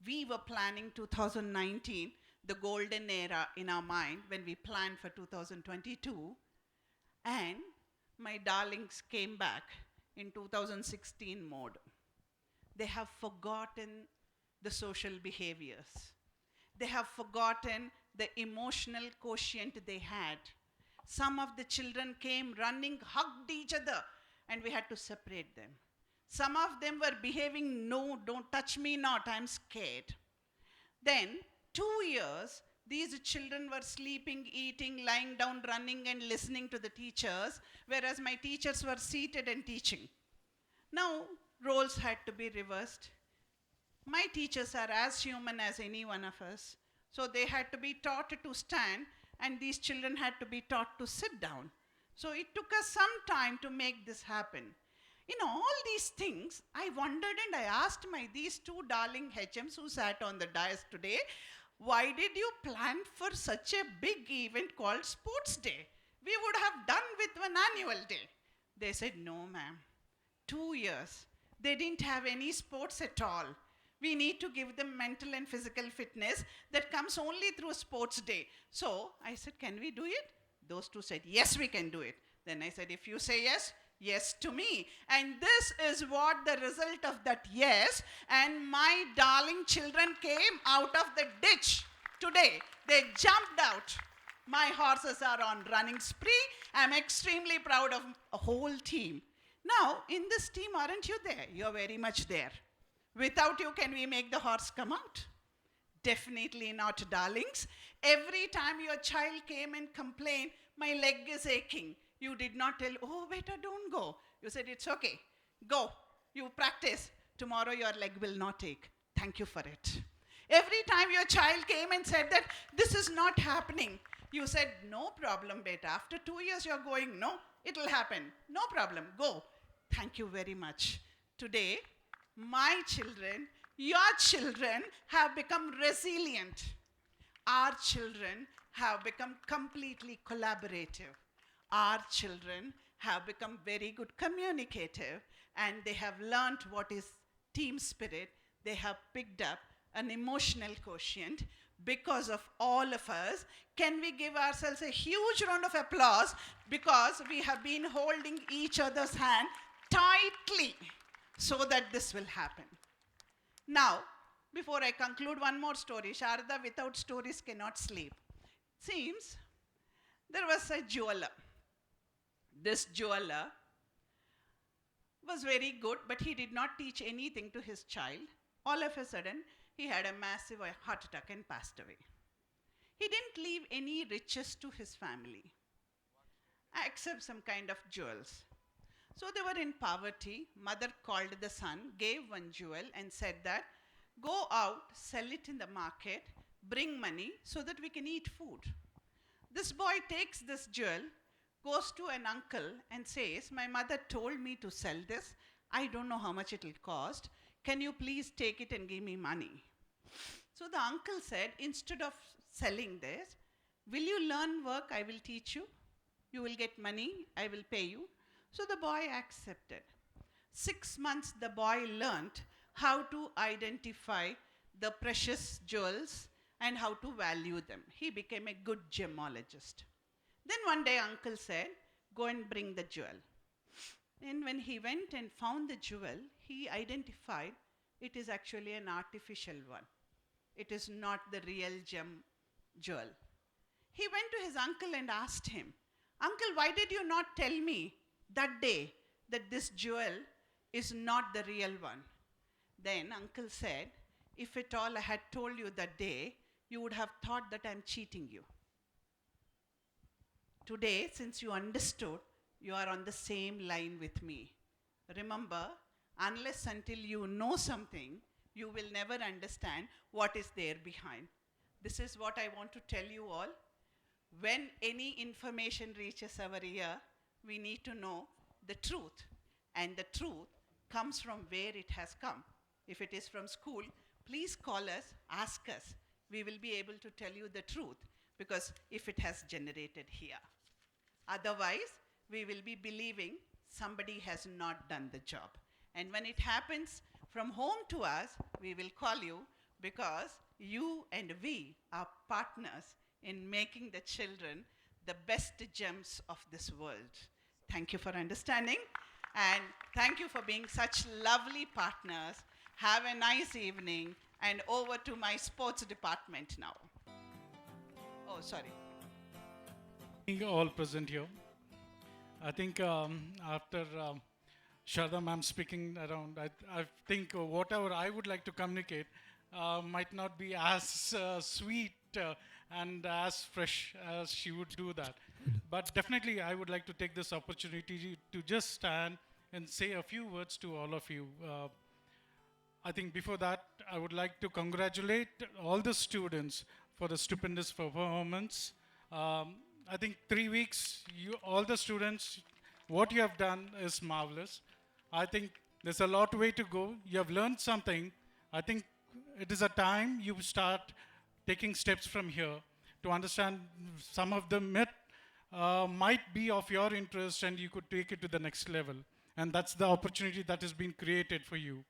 We were planning 2019, the golden era in our mind when we planned for 2022. And my darlings came back in 2016 mode. They have forgotten the social behaviors. They have forgotten the emotional quotient they had. Some of the children came running, hugged each other, and we had to separate them. Some of them were behaving, no, don't touch me not, I'm scared. Then, 2 years, these children were sleeping, eating, lying down, running, and listening to the teachers, whereas my teachers were seated and teaching. Now, roles had to be reversed. My teachers are as human as any one of us, so they had to be taught to stand, and these children had to be taught to sit down. So it took us some time to make this happen. In all these things, I wondered and I asked these two darling HMs who sat on the dais today, why did you plan for such a big event called Sports Day? We would have done with one annual day. They said, no ma'am, 2 years. They didn't have any sports at all. We need to give them mental and physical fitness that comes only through Sports Day. So I said, can we do it? Those two said, yes, we can do it. Then I said, if you say yes, yes to me. And this is what the result of that yes. And my darling children came out of the ditch today. They jumped out. My horses are on running spree. I'm extremely proud of a whole team. Now, in this team, aren't you there? You're very much there. Without you, can we make the horse come out? Definitely not, darlings. Every time your child came and complained, my leg is aching. You did not tell, oh, beta, don't go. You said, it's okay. Go. You practice. Tomorrow your leg will not ache. Thank you for it. Every time your child came and said that this is not happening, you said, no problem, beta. After 2 years you're going, no, it will happen. No problem. Go. Thank you very much. Today, my children, your children have become resilient. Our children have become completely collaborative. Our children have become very good communicative, and they have learned what is team spirit. They have picked up an emotional quotient because of all of us. Can we give ourselves a huge round of applause because we have been holding each other's hand tightly so that this will happen. Now, before I conclude, one more story. Sharda, without stories, cannot sleep. Seems there was a jeweler. This jeweler was very good, but he did not teach anything to his child. All of a sudden, he had a massive heart attack and passed away. He didn't leave any riches to his family, except some kind of jewels. So they were in poverty. Mother called the son, gave one jewel and said that, go out, sell it in the market, bring money so that we can eat food. This boy takes this jewel, goes to an uncle and says, my mother told me to sell this. I don't know how much it will cost. Can you please take it and give me money? So the uncle said, instead of selling this, will you learn work? I will teach you. You will get money. I will pay you. So the boy accepted. 6 months the boy learnt how to identify the precious jewels and how to value them. He became a good gemologist. Then one day uncle said, go and bring the jewel. And when he went and found the jewel, he identified it is actually an artificial one. It is not the real gem jewel. He went to his uncle and asked him, uncle, why did you not tell me that day that this jewel is not the real one? Then uncle said, if at all I had told you that day, you would have thought that I'm cheating you. Today, since you understood, you are on the same line with me. Remember, unless until you know something, you will never understand what is there behind. This is what I want to tell you all. When any information reaches our ear, we need to know the truth. And the truth comes from where it has come. If it is from school, please call us, ask us. We will be able to tell you the truth, because if it has generated here. Otherwise, we will be believing somebody has not done the job. And when it happens from home to us, we will call you, because you and we are partners in making the children the best gems of this world. Thank you for understanding, and thank you for being such lovely partners. Have a nice evening, and over to my sports department now. Oh, sorry. All present here. I think after Sharda ma'am speaking around, I think whatever I would like to communicate might not be as sweet and as fresh as she would do that. But definitely, I would like to take this opportunity to just stand and say a few words to all of you. I think before that, I would like to congratulate all the students for the stupendous performance. I think 3 weeks, all the students, what you have done is marvelous. I think there's a lot way to go. You have learned something. I think it is a time you start taking steps from here to understand some of the myth might be of your interest and you could take it to the next level. And that's the opportunity that has been created for you.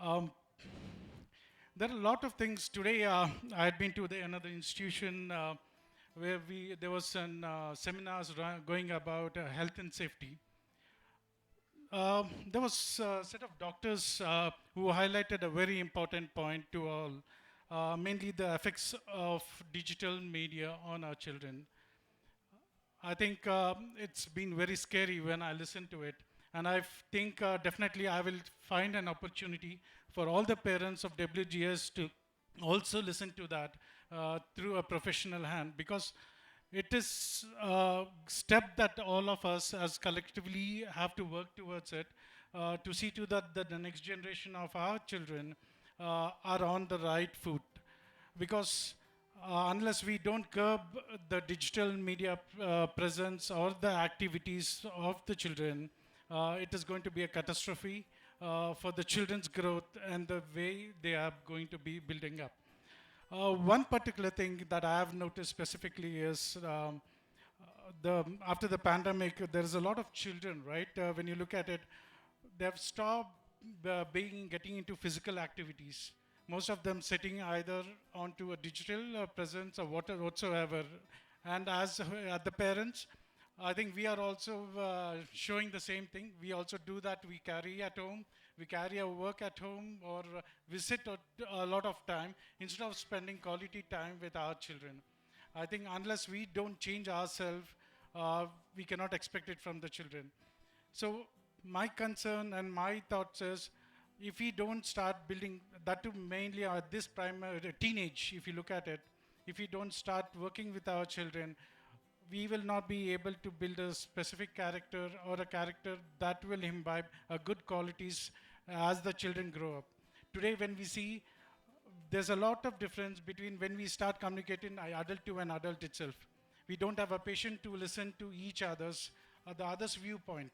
There are a lot of things today. I had been to another institution where there was an seminars going about health and safety. There was a set of doctors who highlighted a very important point to all, mainly the effects of digital media on our children. I think it's been very scary when I listen to it. And I think definitely I will find an opportunity for all the parents of WGS to also listen to that through a professional hand, because it is a step that all of us as collectively have to work towards it to see to that the next generation of our children are on the right foot. Because unless we don't curb the digital media presence or the activities of the children, it is going to be a catastrophe for the children's growth and the way they are going to be building up. One particular thing that I have noticed specifically is after the pandemic, there is a lot of children, right? When you look at it, they have stopped getting into physical activities. Most of them sitting either onto a digital presence or whatsoever. And as the parents, I think we are also showing the same thing. We also do that. We carry at home. We carry our work at home or visit a lot of time instead of spending quality time with our children. I think unless we don't change ourselves, we cannot expect it from the children. So my concern and my thoughts is, if we don't start building that too mainly at this primary teenage, if you look at it, if we don't start working with our children, we will not be able to build a specific character or a character that will imbibe a good qualities as the children grow up. Today, when we see, there's a lot of difference between when we start communicating adult to an adult itself. We don't have a patience to listen to each other's, the other's viewpoint.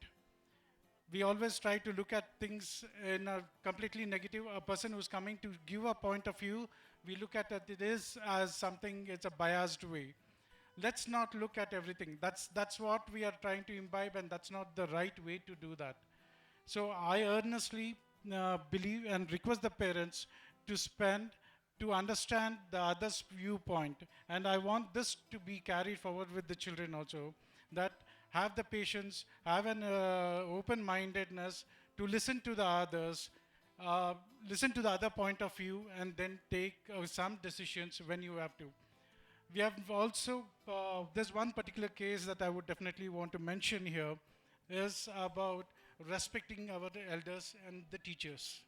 We always try to look at things in a completely negative. A person who's coming to give a point of view, we look at it is as something, it's a biased way. Let's not look at everything. That's what we are trying to imbibe, and that's not the right way to do that. So I earnestly believe and request the parents to understand the other's viewpoint. And I want this to be carried forward with the children also, that have the patience, have an open-mindedness to listen to the others, listen to the other point of view, and then take some decisions when you have to. We have also, there's one particular case that I would definitely want to mention here, is about respecting our elders and the teachers.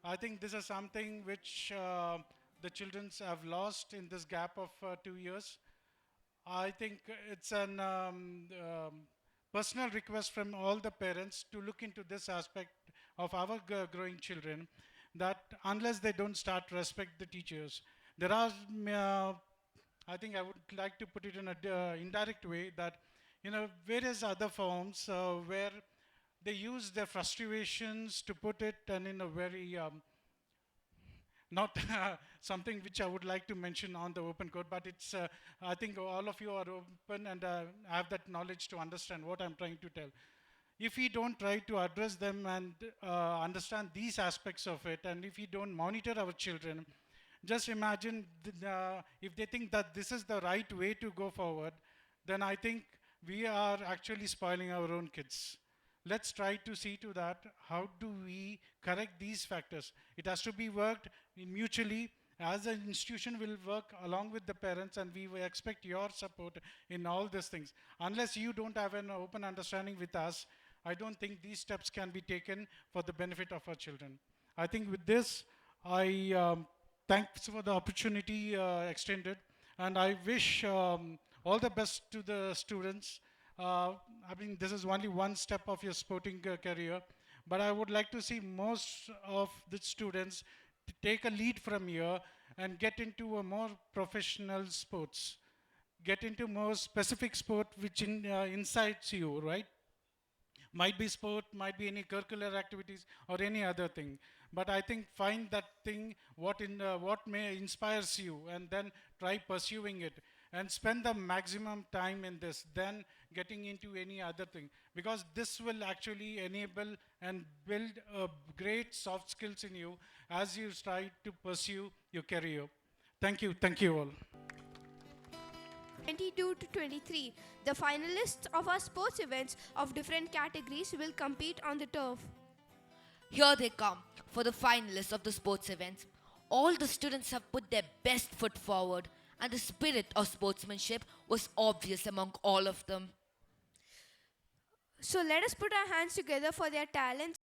I think this is something which the children have lost in this gap of 2 years. I think it's an personal request from all the parents to look into this aspect of our growing children, that unless they don't start respect the teachers, there are I think I would like to put it in an indirect way that, various other forms where they use their frustrations to put it, and in a very, not something which I would like to mention on the open court, but it's, I think all of you are open and have that knowledge to understand what I'm trying to tell. If we don't try to address them and understand these aspects of it, and if we don't monitor our children, just imagine if they think that this is the right way to go forward, then I think we are actually spoiling our own kids. Let's try to see to that. How do we correct these factors? It has to be worked mutually, As an institution, will work along with the parents, and we will expect your support in all these things. Unless you don't have an open understanding with us, I don't think these steps can be taken for the benefit of our children. I think with this, I thanks for the opportunity extended, and I wish all the best to the students. I mean, this is only one step of your sporting career, but I would like to see most of the students to take a lead from here and get into a more professional sports, get into more specific sport which incites you, right? Might be sport, might be any curricular activities or any other thing. But I think find that thing what may inspires you, and then try pursuing it and spend the maximum time in this, then getting into any other thing, because this will actually enable and build great soft skills in you as you try to pursue your career. Thank you all. 22 to 23, the finalists of our sports events of different categories will compete on the turf. Here they come for the finalists of the sports events. All the students have put their best foot forward, and the spirit of sportsmanship was obvious among all of them. So let us put our hands together for their talents.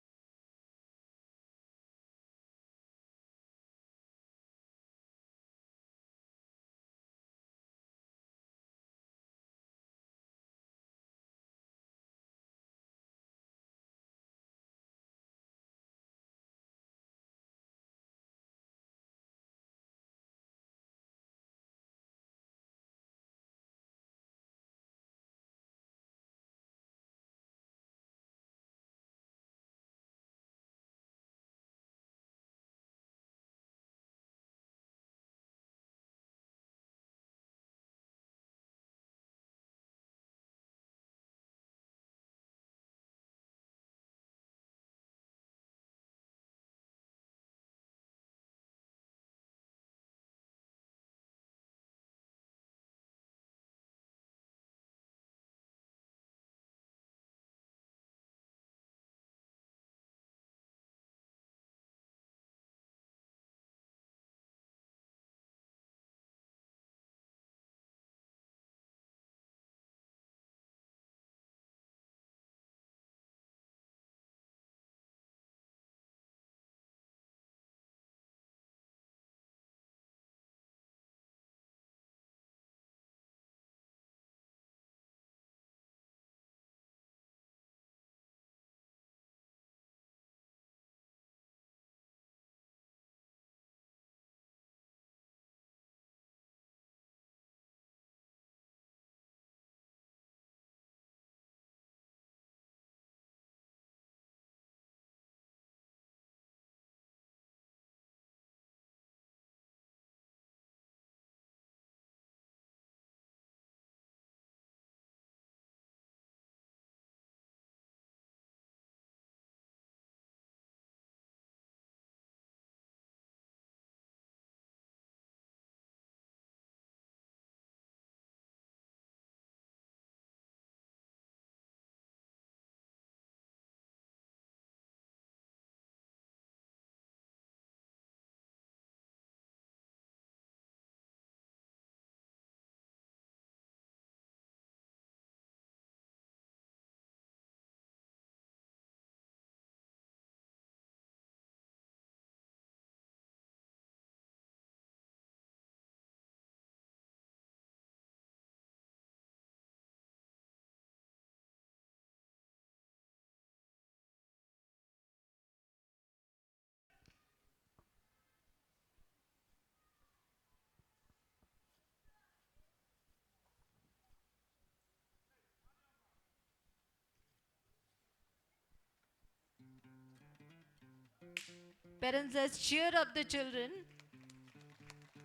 Parents, let's cheer up the children.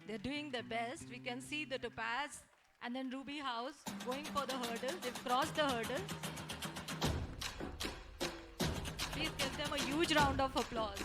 They're doing their best. We can see the Topaz and then Ruby House going for the hurdle. They've crossed the hurdle. Please give them a huge round of applause.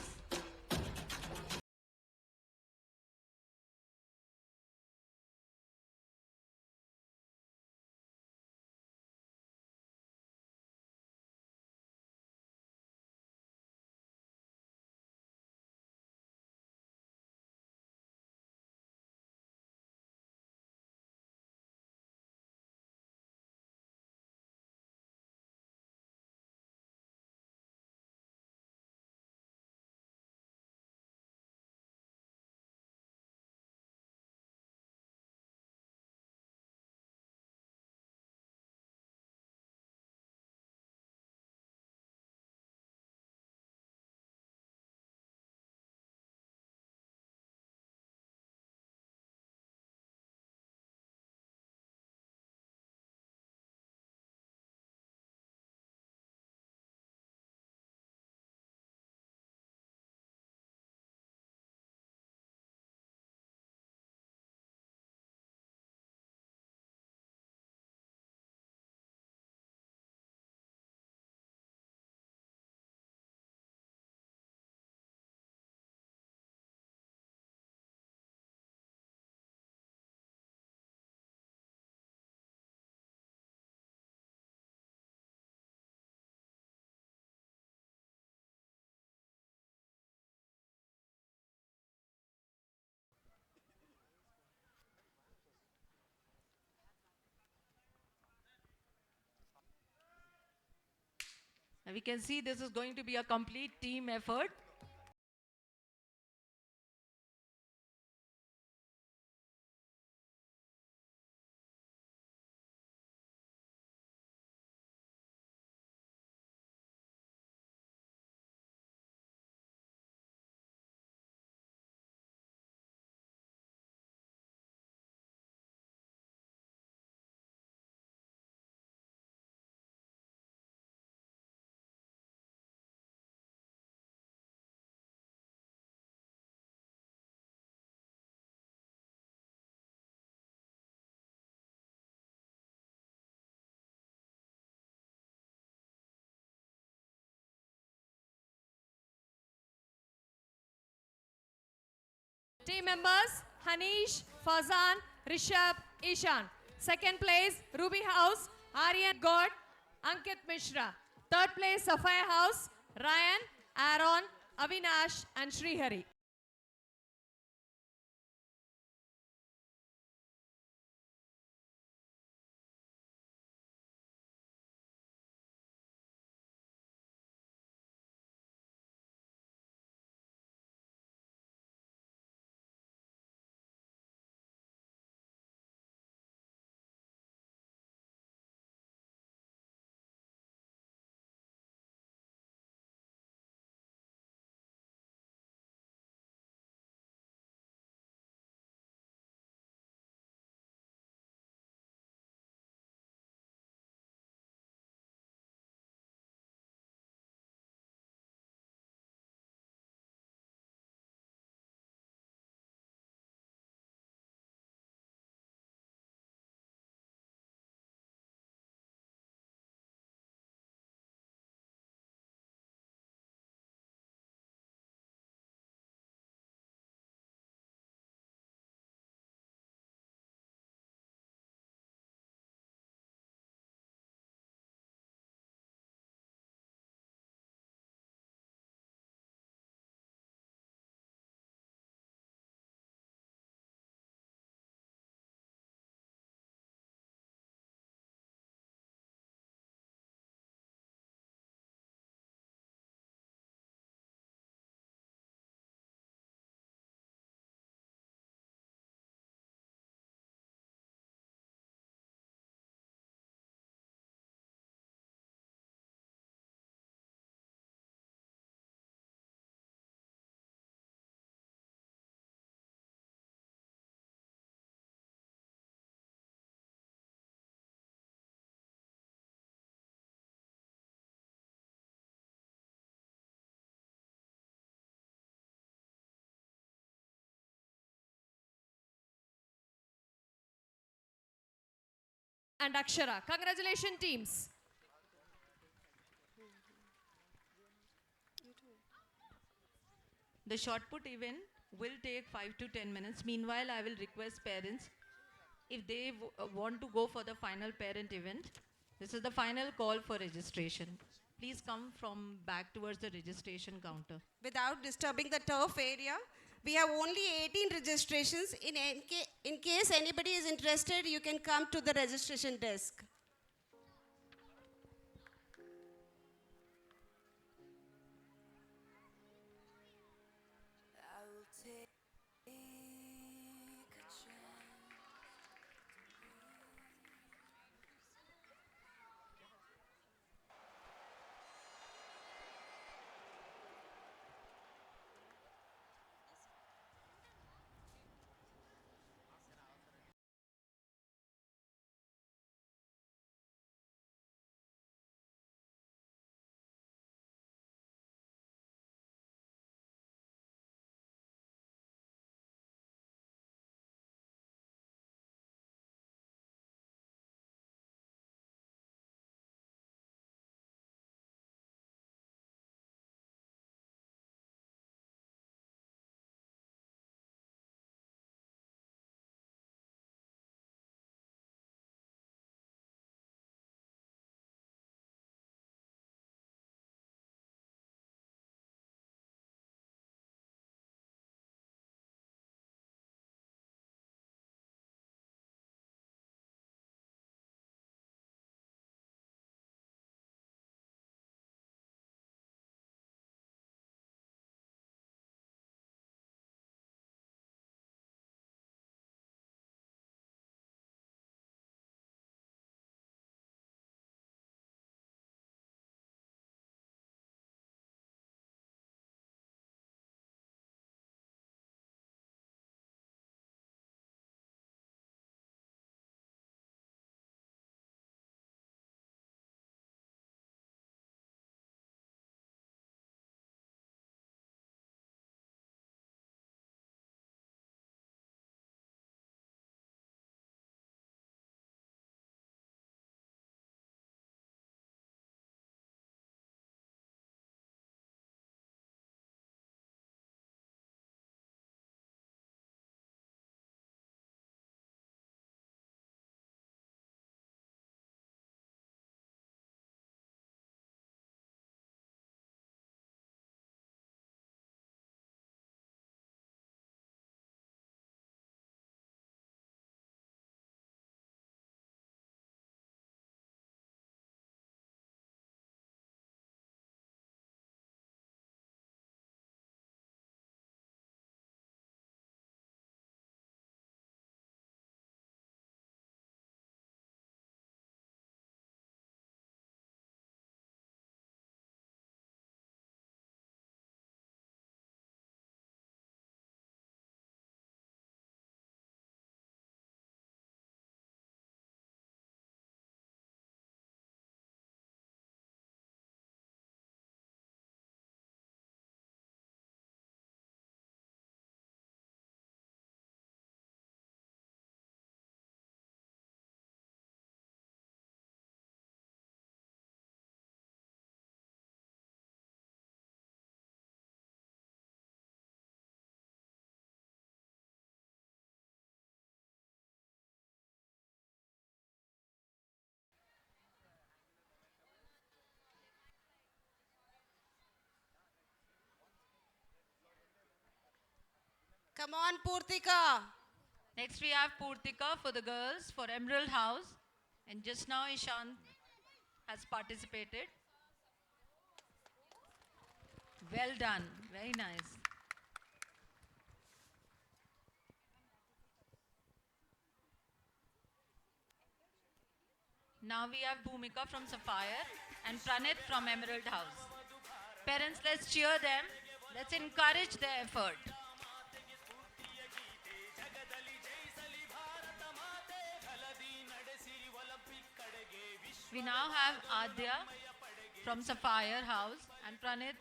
And we can see this is going to be a complete team effort. Team members Hanish, Fazan, Rishabh, Ishan. Second place Ruby House, Aryan God, Ankit Mishra. Third place Sapphire House, Ryan, Aaron, Avinash and Srihari. And Akshara. Congratulations teams. The shot put event will take 5 to 10 minutes. Meanwhile, I will request parents if they want to go for the final parent event. This is the final call for registration. Please come from back towards the registration counter. Without disturbing the turf area, we have only 18 registrations. In case anybody is interested, you can come to the registration desk. Come on, Purtika. Next we have Purtika for the girls for Emerald House. And just now Ishan has participated. Well done. Very nice. Now we have Bhumika from Sapphire and Pranit from Emerald House. Parents, let's cheer them. Let's encourage their effort. We now have Adya from Sapphire House and Pranit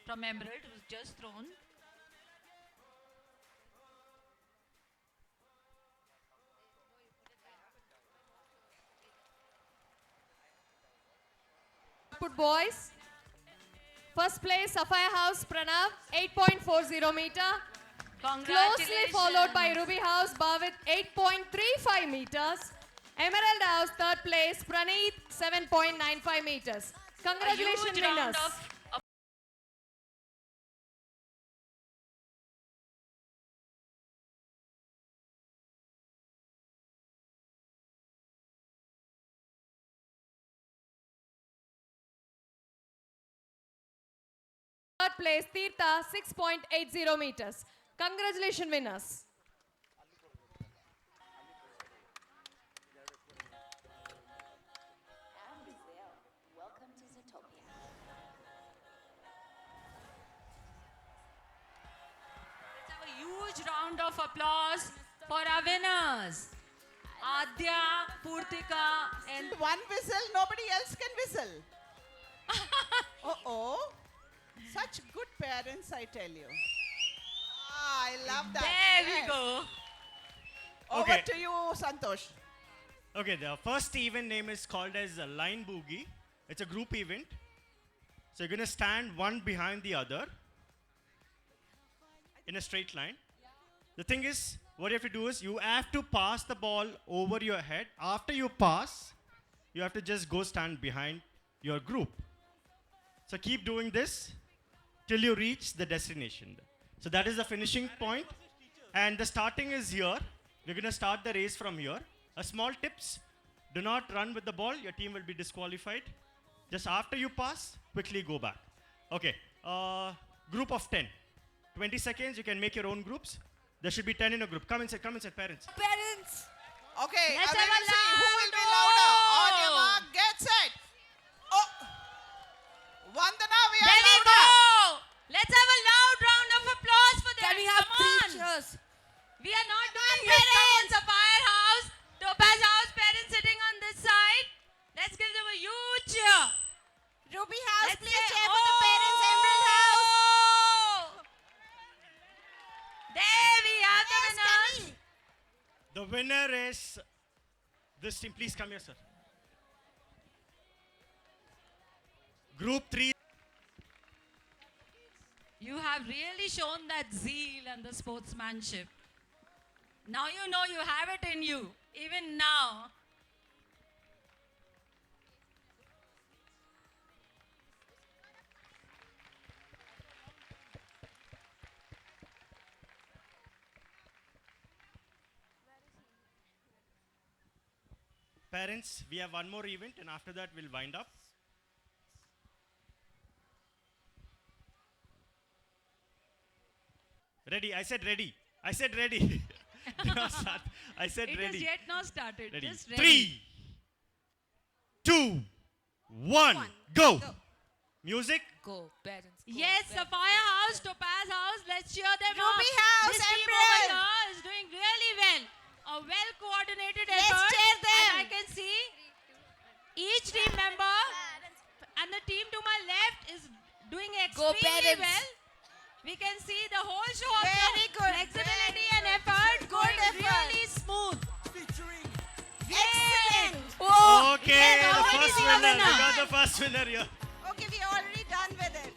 from Emerald, who's just thrown. Put boys. First place, Sapphire House, Pranav, 8.40 meter. Closely followed by Ruby House, Bhavit, 8.35 meters. Emerald House, third place, Praneeth, 7.95 meters. Congratulations, winners. Third place, Tirtha, 6.80 meters. Congratulations, winners. Let's have a huge round of applause for our winners. Adya, Purtika, and one whistle, nobody else can whistle. Uh-oh. Such good parents, I tell you. Ah, I love that. There we go. Over to you, Santosh. Okay, the first event name is called as Line Boogie. It's a group event. So you're going to stand one behind the other in a straight line. The thing is, what you have to do is you have to pass the ball over your head. After you pass, you have to just go stand behind your group. So keep doing this till you reach the destination. So that is the finishing point. And the starting is here. We're going to start the race from here. A small tips, do not run with the ball. Your team will be disqualified. Just after you pass, quickly go back. Okay, group of 10. 20 seconds, you can make your own groups. There should be 10 in a group. Come inside, parents. Parents. Okay, Let's we have a will see who will be loud louder. roar. On your mark, get set. Oh, Vandana, we are There we louder. go. Let's have a loud round of applause for them. Can we have Come on. 3 cheers? We are not doing parents. Sapphire House, Topaz House, parents sitting on this side. Let's give them a huge cheer. Ruby House, Let's please say, cheer for the parents. Emerald House. There we have the winners. The winner is this team. Please come here, sir. Group 3. You have really shown that zeal and the sportsmanship. Now you know you have it in you, even now. Parents, we have one more event and after that we'll wind up. Ready? I said ready. I said ready. Do not start. I said It ready. is yet not started. Ready. Just ready. 3, 2, 1, go. Music. Go, parents. Go, Yes, parents. Sapphire House, Topaz House, let's cheer them Ruby up. House, This team Emerald. over here is doing really well. A well-coordinated Let's effort. cheer them. And I can see each team member and the team to my left is doing Go, extremely parents. well. We can see the whole show of Very the good, flexibility very and effort Good going effort. really smooth. Excellent. Okay, Yes, the already first the winner. winner. We got the first winner here. Okay, we already done with it.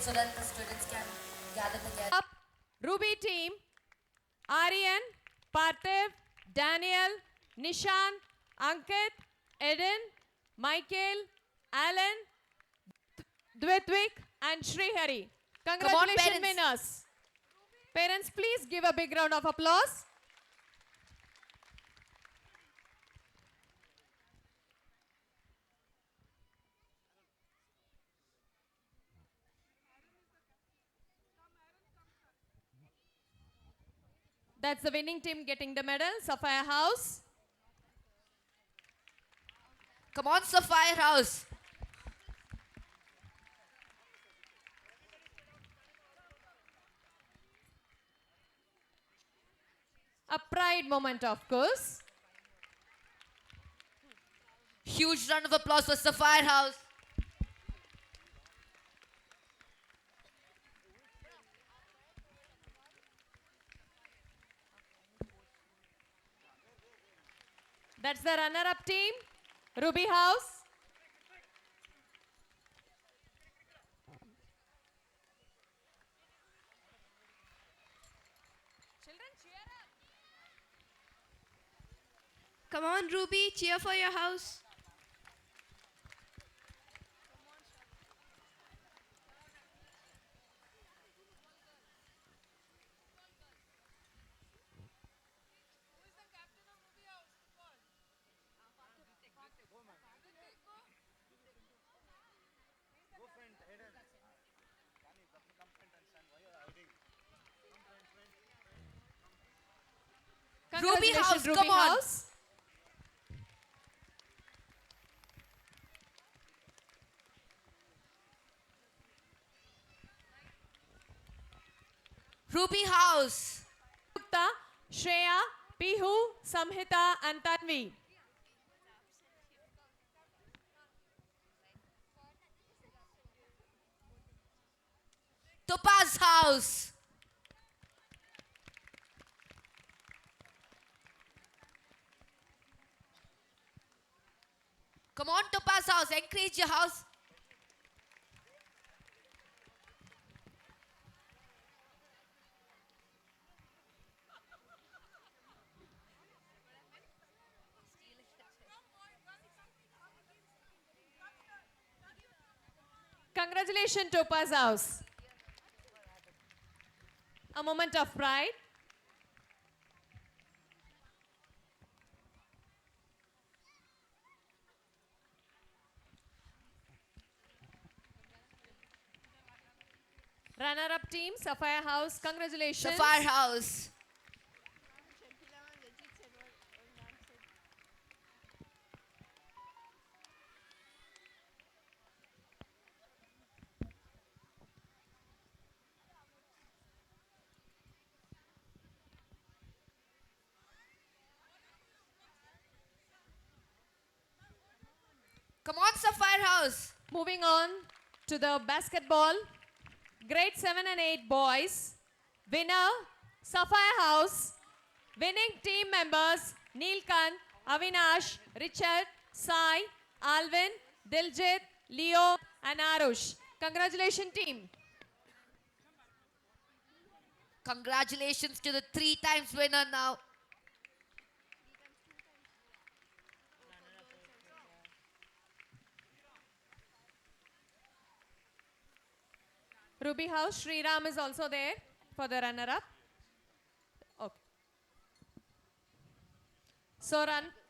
so that the students can gather together. Up, Ruby team, Aryan, Parthiv, Daniel, Nishan, Ankit, Eden, Michael, Alan, Dvitvik, and Srihari. Congratulations, parents. winners. Parents, please give a big round of applause. That's the winning team getting the medal, Sapphire House. Come on, Sapphire House. A pride moment, of course. Huge round of applause for Sapphire House. That's the runner-up team, Ruby House. Come on, Ruby, cheer for your house. Ruby House, Ruby come on. House. Ruby House. Gupta, Shreya, Pihu, Samhita, and Tanvi. Topaz House. Come on, Topaz House. Encourage your house. Congratulations, Topaz House. A moment of pride. Runner-up team, Sapphire House. Congratulations. Sapphire House. Come on, Sapphire House. Moving on to the basketball. Grade 7 and 8 boys. Winner, Sapphire House. Winning team members, Neelkan, Avinash, Richard, Sai, Alvin, Diljit, Leo, and Arush. Congratulations, team. Congratulations to the 3 times winner now. Ruby House, Sriram is also there for the runner-up. Okay. So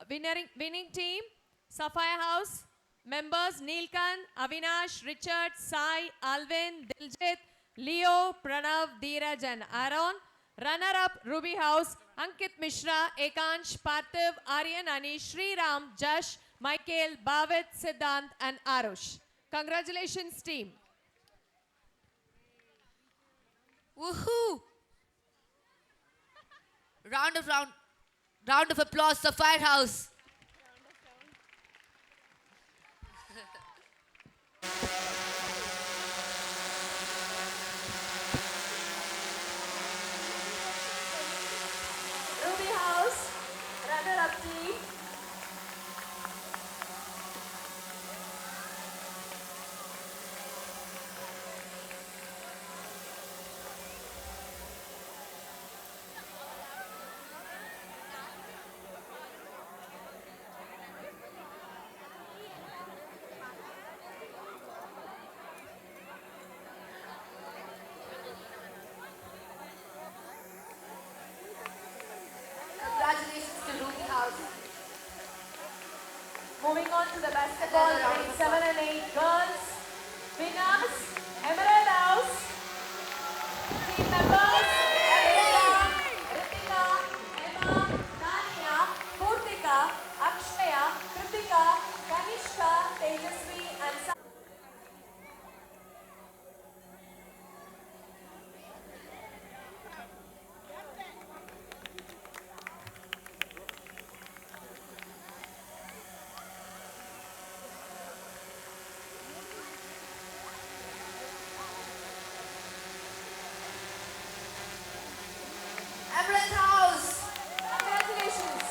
winning team, Sapphire House, members Neelkan, Avinash, Richard, Sai, Alvin, Diljit, Leo, Pranav, Dheeraj, and Aaron. Runner-up, Ruby House, Ankit Mishra, Ekansh, Parthiv, Aryan, Anish, Sriram, Jash, Michael, Bhavit, Siddhant, and Arush. Congratulations, team. Woohoo! Round of applause, Sapphire House. Ruby House, runner-up team. to the basketball grade 7 and 8 girls. Winners, Emerald House. Team members, Ritika, Emma, Nania, Purtika, Akshaya, Kritika, Kanishka, Tejasvi and Emerald House. Congratulations.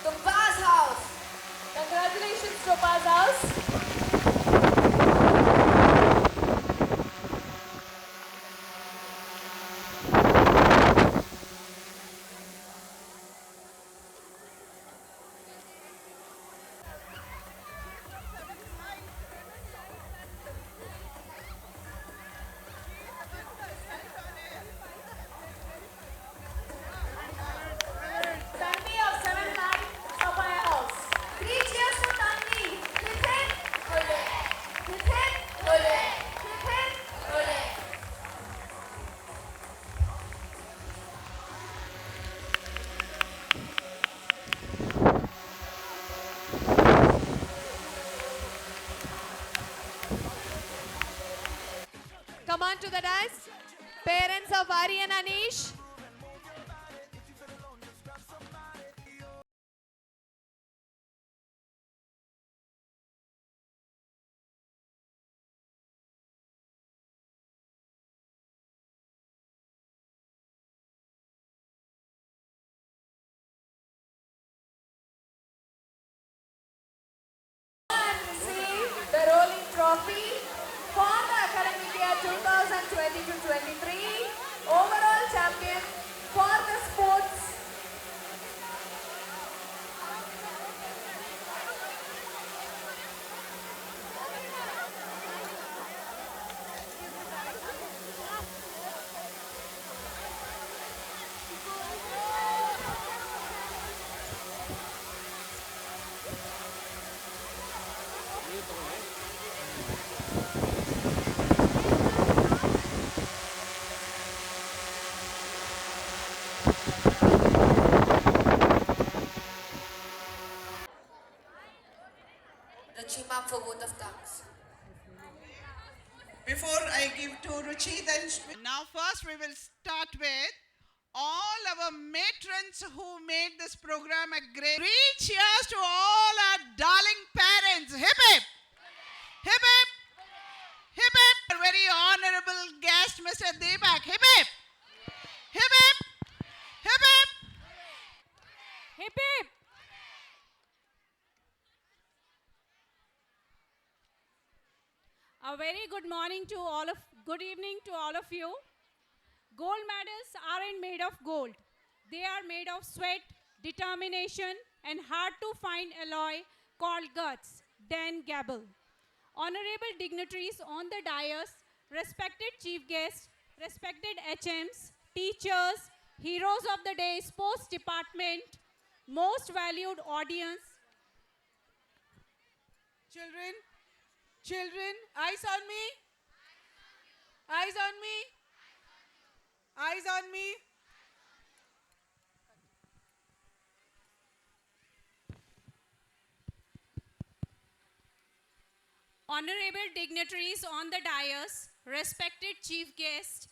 Topaz House. Congratulations, Topaz House. Tanvi of 7 9, Topaz House. 3 cheers for Tanvi. Hit it, hold it. Hit it, hold it. Hit it, hold it. Come on to the dance. Parents of Ari and Anish. And receive the rolling trophy for the academic year 2022-23 overall champion for the sports. Ruchi ma'am for vote of thanks. Before I give to Ruchi, then now first we will start with all our matrons who made this program a great. Three cheers to all our darling parents. Hip hip, hip hip, hip hip. Our very honorable guest, Mr. Deepak. Hip hip, hip hip, hip hip, hip hip. A very good morning to all of, good evening to all of you. Gold medals aren't made of gold. They are made of sweat, determination, and hard to find alloy called guts, Dan Gable. Honorable dignitaries on the dais, respected chief guests, respected HMs, teachers, heroes of the day, sports department, most valued audience. Children, children, eyes on me. Eyes on me. Eyes on me. Honorable dignitaries on the dais, respected chief guests,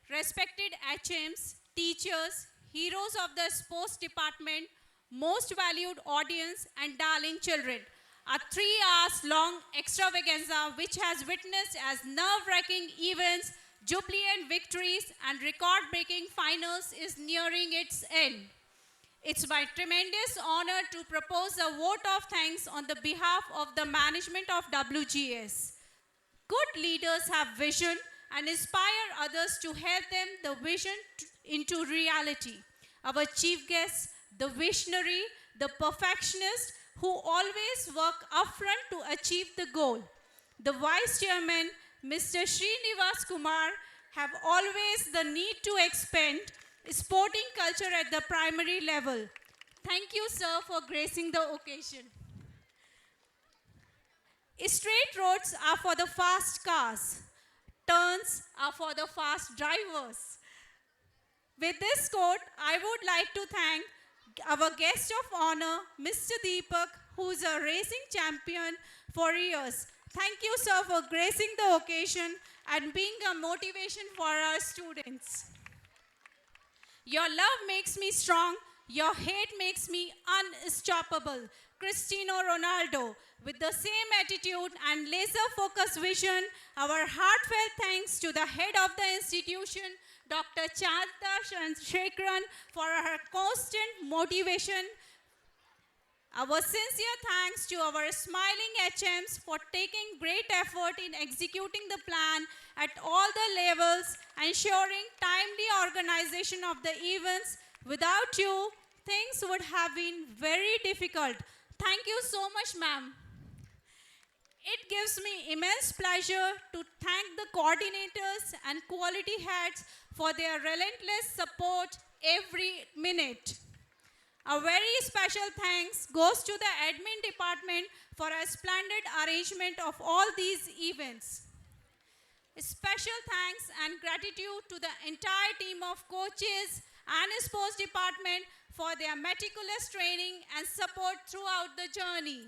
respected HMs, teachers, heroes of the sports department, most valued audience, and darling children. A 3 hours long extravaganza which has witnessed as nerve-wracking events, jubilant victories, and record-breaking finals is nearing its end. It's my tremendous honor to propose a vote of thanks on the behalf of the management of WGS. Good leaders have vision and inspire others to help them the vision into reality. Our chief guest, the visionary, the perfectionist, who always work upfront to achieve the goal. The Vice Chairman, Mr. Srinivas Kumar, have always the need to expand sporting culture at the primary level. Thank you, sir, for gracing the occasion. Straight roads are for the fast cars. Turns are for the fast drivers. With this quote, I would like to thank our guest of honor, Mr. Deepak, who is a racing champion for years. Thank you, sir, for gracing the occasion and being a motivation for our students. Your love makes me strong. Your hate makes me unstoppable. Cristiano Ronaldo, with the same attitude and laser-focused vision, our heartfelt thanks to the head of the institution, Dr. Chanda Shekran, for her constant motivation. Our sincere thanks to our smiling HMs for taking great effort in executing the plan at all the levels, ensuring timely organization of the events. Without you, things would have been very difficult. Thank you so much, ma'am. It gives me immense pleasure to thank the coordinators and quality heads for their relentless support every minute. A very special thanks goes to the admin department for a splendid arrangement of all these events. A special thanks and gratitude to the entire team of coaches and sports department for their meticulous training and support throughout the journey.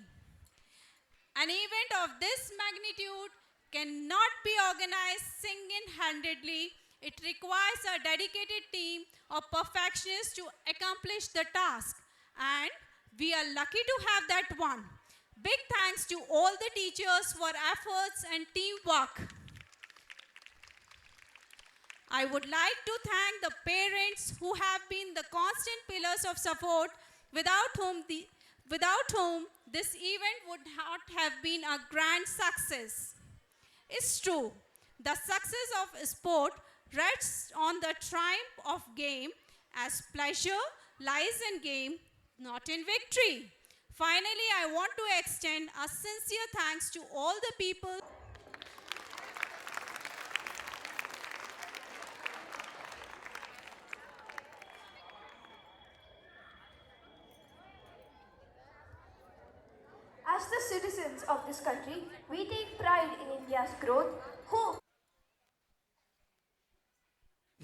An event of this magnitude cannot be organized single-handedly. It requires a dedicated team of perfectionists to accomplish the task. And we are lucky to have that one. Big thanks to all the teachers for efforts and teamwork. I would like to thank the parents who have been the constant pillars of support, without whom this event would not have been a grand success. It's true, the success of sport rests on the triumph of game, as pleasure lies in game, not in victory. Finally, I want to extend a sincere thanks to all the people As the citizens of this country, we take pride in India's growth. Who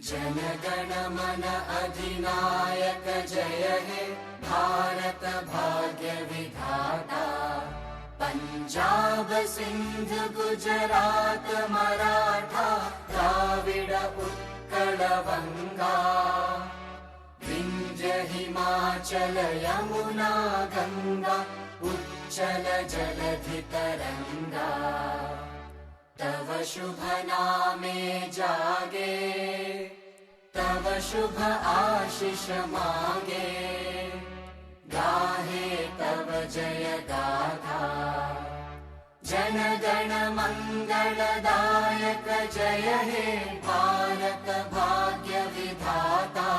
जनगण मन अधिनायक जय हे भारत भाग्य विधाता पंजाब सिंध गुजरात मराठा द्राविड उत्कल बंगा विंध्य हिमाचल यमुना गंगा उच्चल जलधि तरंगा तव शुभ नामे जागे तव शुभ आशीष मागे गाहे तव जय गाथा जन गण मंगलदायक जय हे भारत भाग्य विधाता